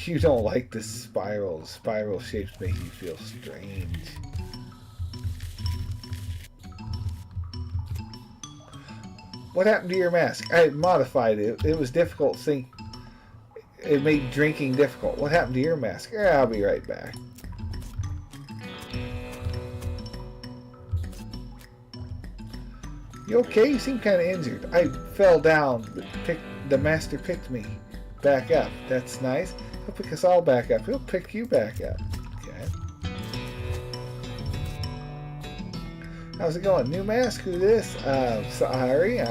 You don't like the spiral. The spiral shapes make you feel strange. What happened to your mask? I modified it. It was difficult. It made drinking difficult. What happened to your mask? Yeah, I'll be right back. You okay? You seem kind of injured. I fell down, but the master picked me back up. That's nice. He'll pick us all back up. He'll pick you back up. Okay. How's it going? New mask? Who this? Sorry.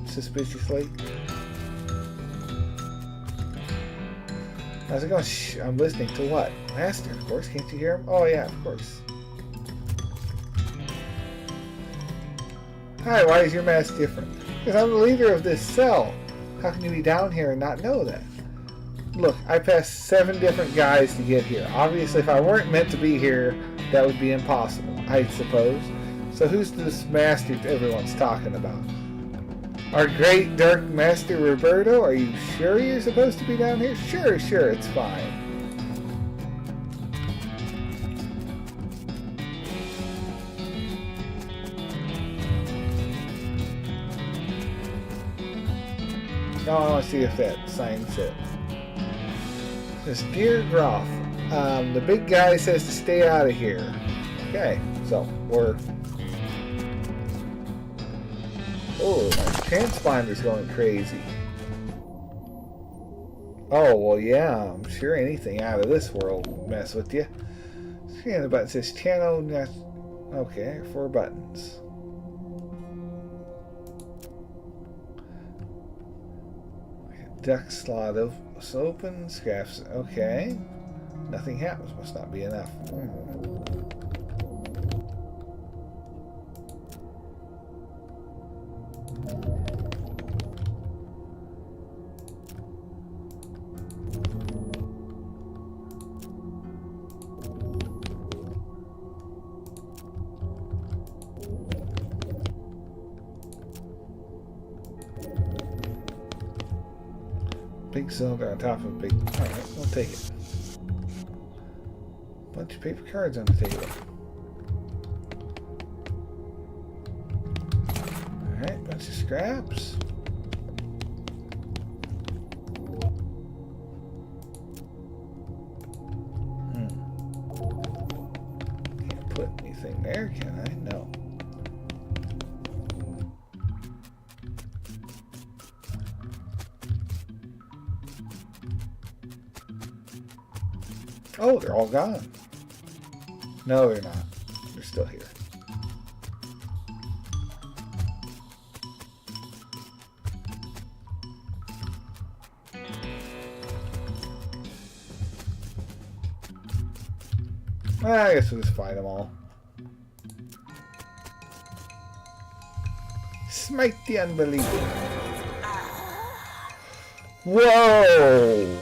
Suspiciously. How's it going? Shh, I'm listening to what? Master, of course. Can't you hear him? Oh, yeah, of course. Hi, why is your mask different? Because I'm the leader of this cell. How can you be down here and not know that? Look, I passed 7 different guys to get here. Obviously, if I weren't meant to be here, that would be impossible, I suppose. So who's this master everyone's talking about? Our great dark master Roberto? Are you sure you're supposed to be down here? Sure, it's fine. Now I want to see if that sign said. This Dear Groff. The big guy says to stay out of here. Okay, so we're... Oh, my transponder's going crazy. Oh, well, yeah, I'm sure anything out of this world will mess with you. Screen the button says channel... Okay, 4 buttons. Duck slot of open, scraps. Okay. Nothing happens. Must not be enough. Big cylinder on top of a big... Alright, we'll take it. Bunch of paper cards on the table. Alright, bunch of scraps. Can't put anything there, can I? No. Oh, they're all gone. No, they're not. They're still here. I guess we'll just fight them all. Smite the unbeliever. Whoa!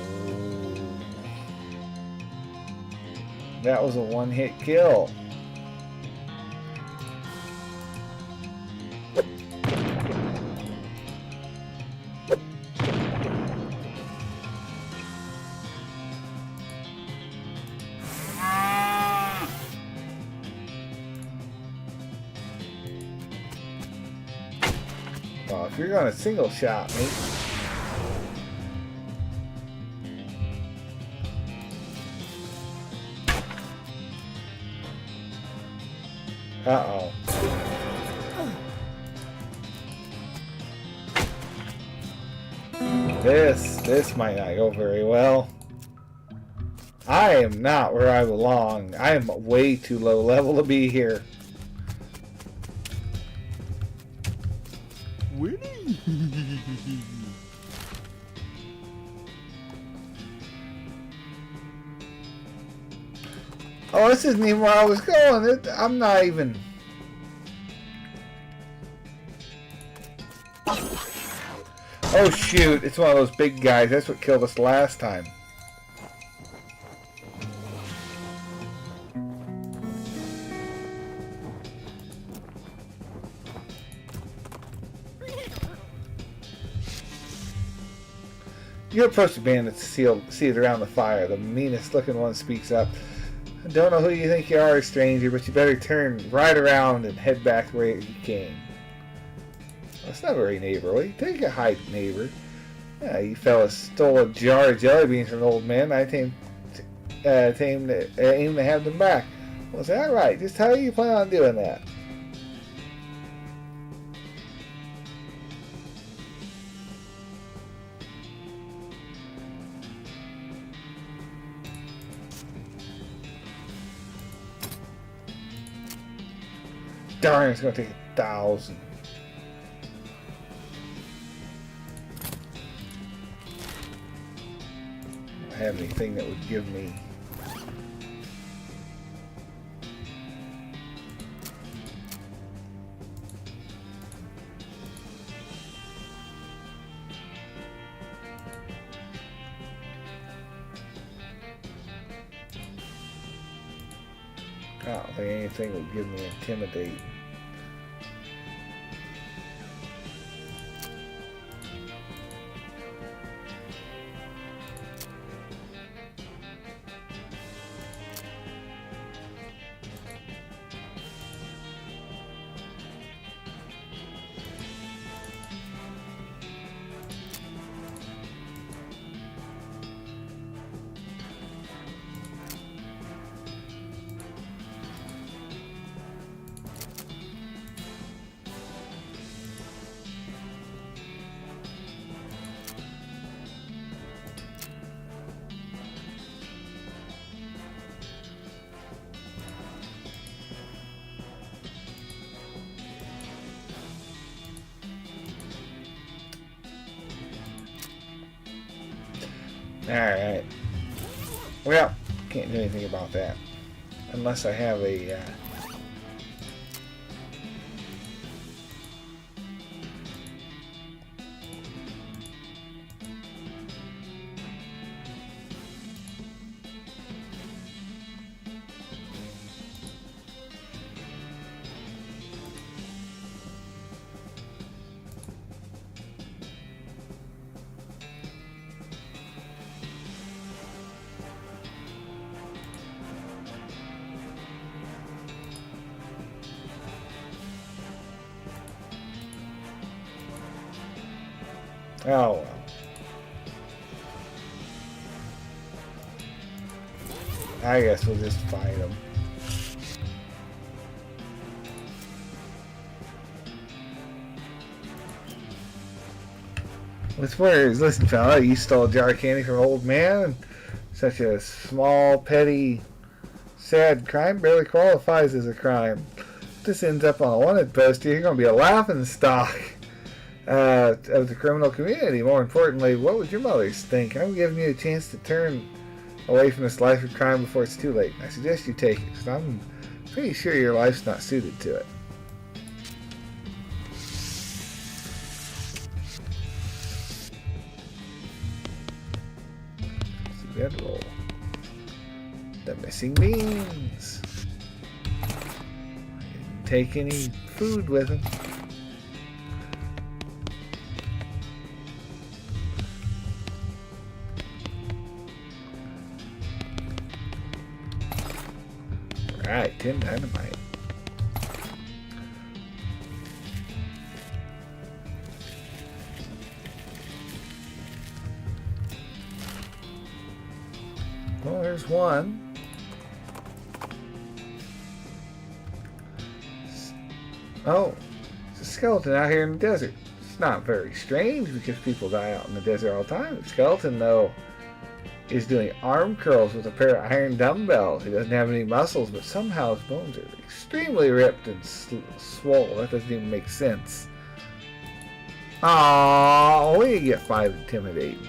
That was a one-hit kill. Well, if you're gonna single shot me. Uh-oh. This might not go very well. I am not where I belong. I am way too low level to be here. Winnie. Oh, this isn't even where I was going. I'm not even... Oh shoot, it's one of those big guys. That's what killed us last time. You approach the bandits seated around the fire. The meanest looking one speaks up. I don't know who you think you are, stranger, but you better turn right around and head back where you came. That's not very neighborly. Take a hike, neighbor. Yeah, you fellas stole a jar of jelly beans from an old man. I aim to have them back. Well, is that right? Just how do you plan on doing that? Darn, it's going to take 1,000. I don't have anything that would give me... I don't think anything would give me intimidate. Alright. Well, can't do anything about that. Unless I have a... Oh well. I guess we'll just fight him. What's worse? Listen, fella, you stole a jar of candy from an old man. Such a small, petty, sad crime barely qualifies as a crime. If this ends up on a wanted poster, you're going to be a laughing stock of the criminal community. More importantly, what would your mothers think? I'm giving you a chance to turn away from this life of crime before it's too late. I suggest you take it, because I'm pretty sure your life's not suited to it. Bedroll. The missing beans. Didn't take any food with him. Right, 10 dynamite. Well, there's one. Oh, it's a skeleton out here in the desert. It's not very strange because people die out in the desert all the time. The skeleton, though, is doing arm curls with a pair of iron dumbbells. He doesn't have any muscles, but somehow his bones are extremely ripped and swole. That doesn't even make sense. Aww, we didn't get 5 intimidating.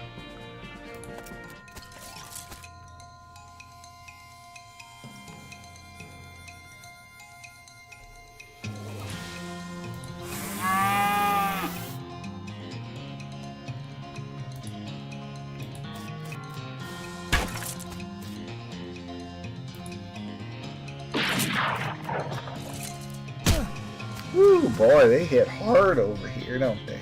Woo, boy, they hit hard over here, don't they?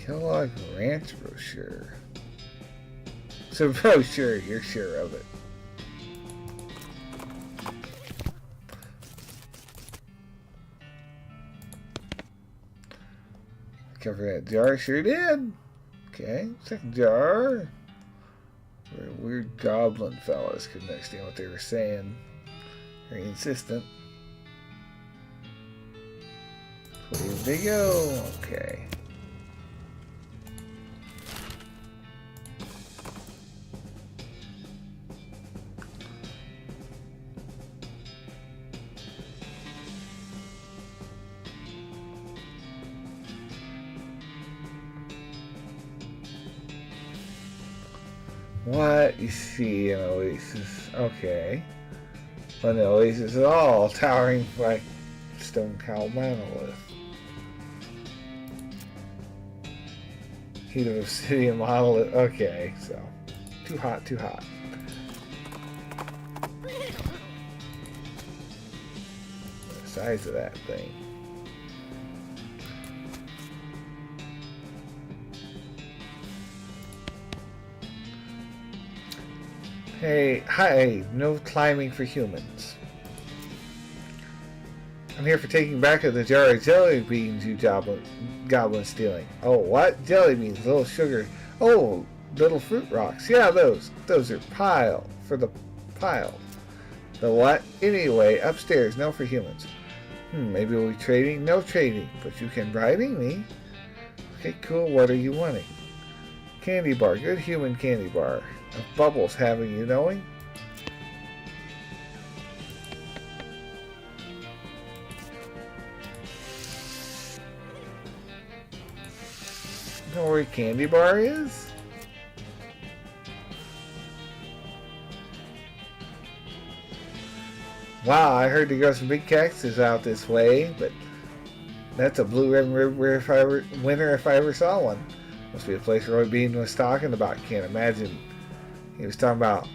Kellogg Ranch brochure. It's a brochure, you're sure of it. Cover that jar, sure did. Okay, second jar. Weird goblin fellas couldn't understand what they were saying. Very insistent. So here they go. Okay. What? You see an oasis. Okay. But the oasis is all towering like stone cow monolith. Heat of obsidian monolith. Okay, so. Too hot, too hot. The size of that thing. Hey, hi, no climbing for humans. I'm here for taking back the jar of jelly beans you goblin stealing. Oh, what? Jelly beans, little sugar. Oh, little fruit rocks. Yeah, those. Those are pile. For the pile. The what? Anyway, upstairs, no for humans. Maybe we'll be trading? No trading, but you can bribing me. Okay, cool. What are you wanting? Candy bar. Good human candy bar. Of bubbles having you knowing? Know where a candy bar is? Wow, I heard there goes some big cactuses out this way, but That's a Blue Ribbon if I ever, winner if I ever saw one. Must be a place Roy Bean was talking about. Can't imagine. He was talking about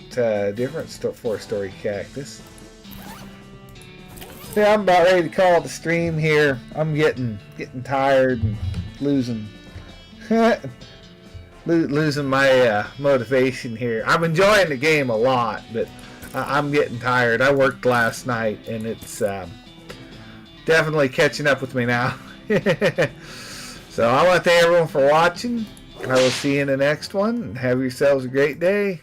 different four-story cactus. Yeah, I'm about ready to call the stream here. I'm getting tired and losing losing my motivation here. I'm enjoying the game a lot, but I'm getting tired. I worked last night, and it's definitely catching up with me now. So I want to thank everyone for watching. I will see you in the next one. Have yourselves a great day.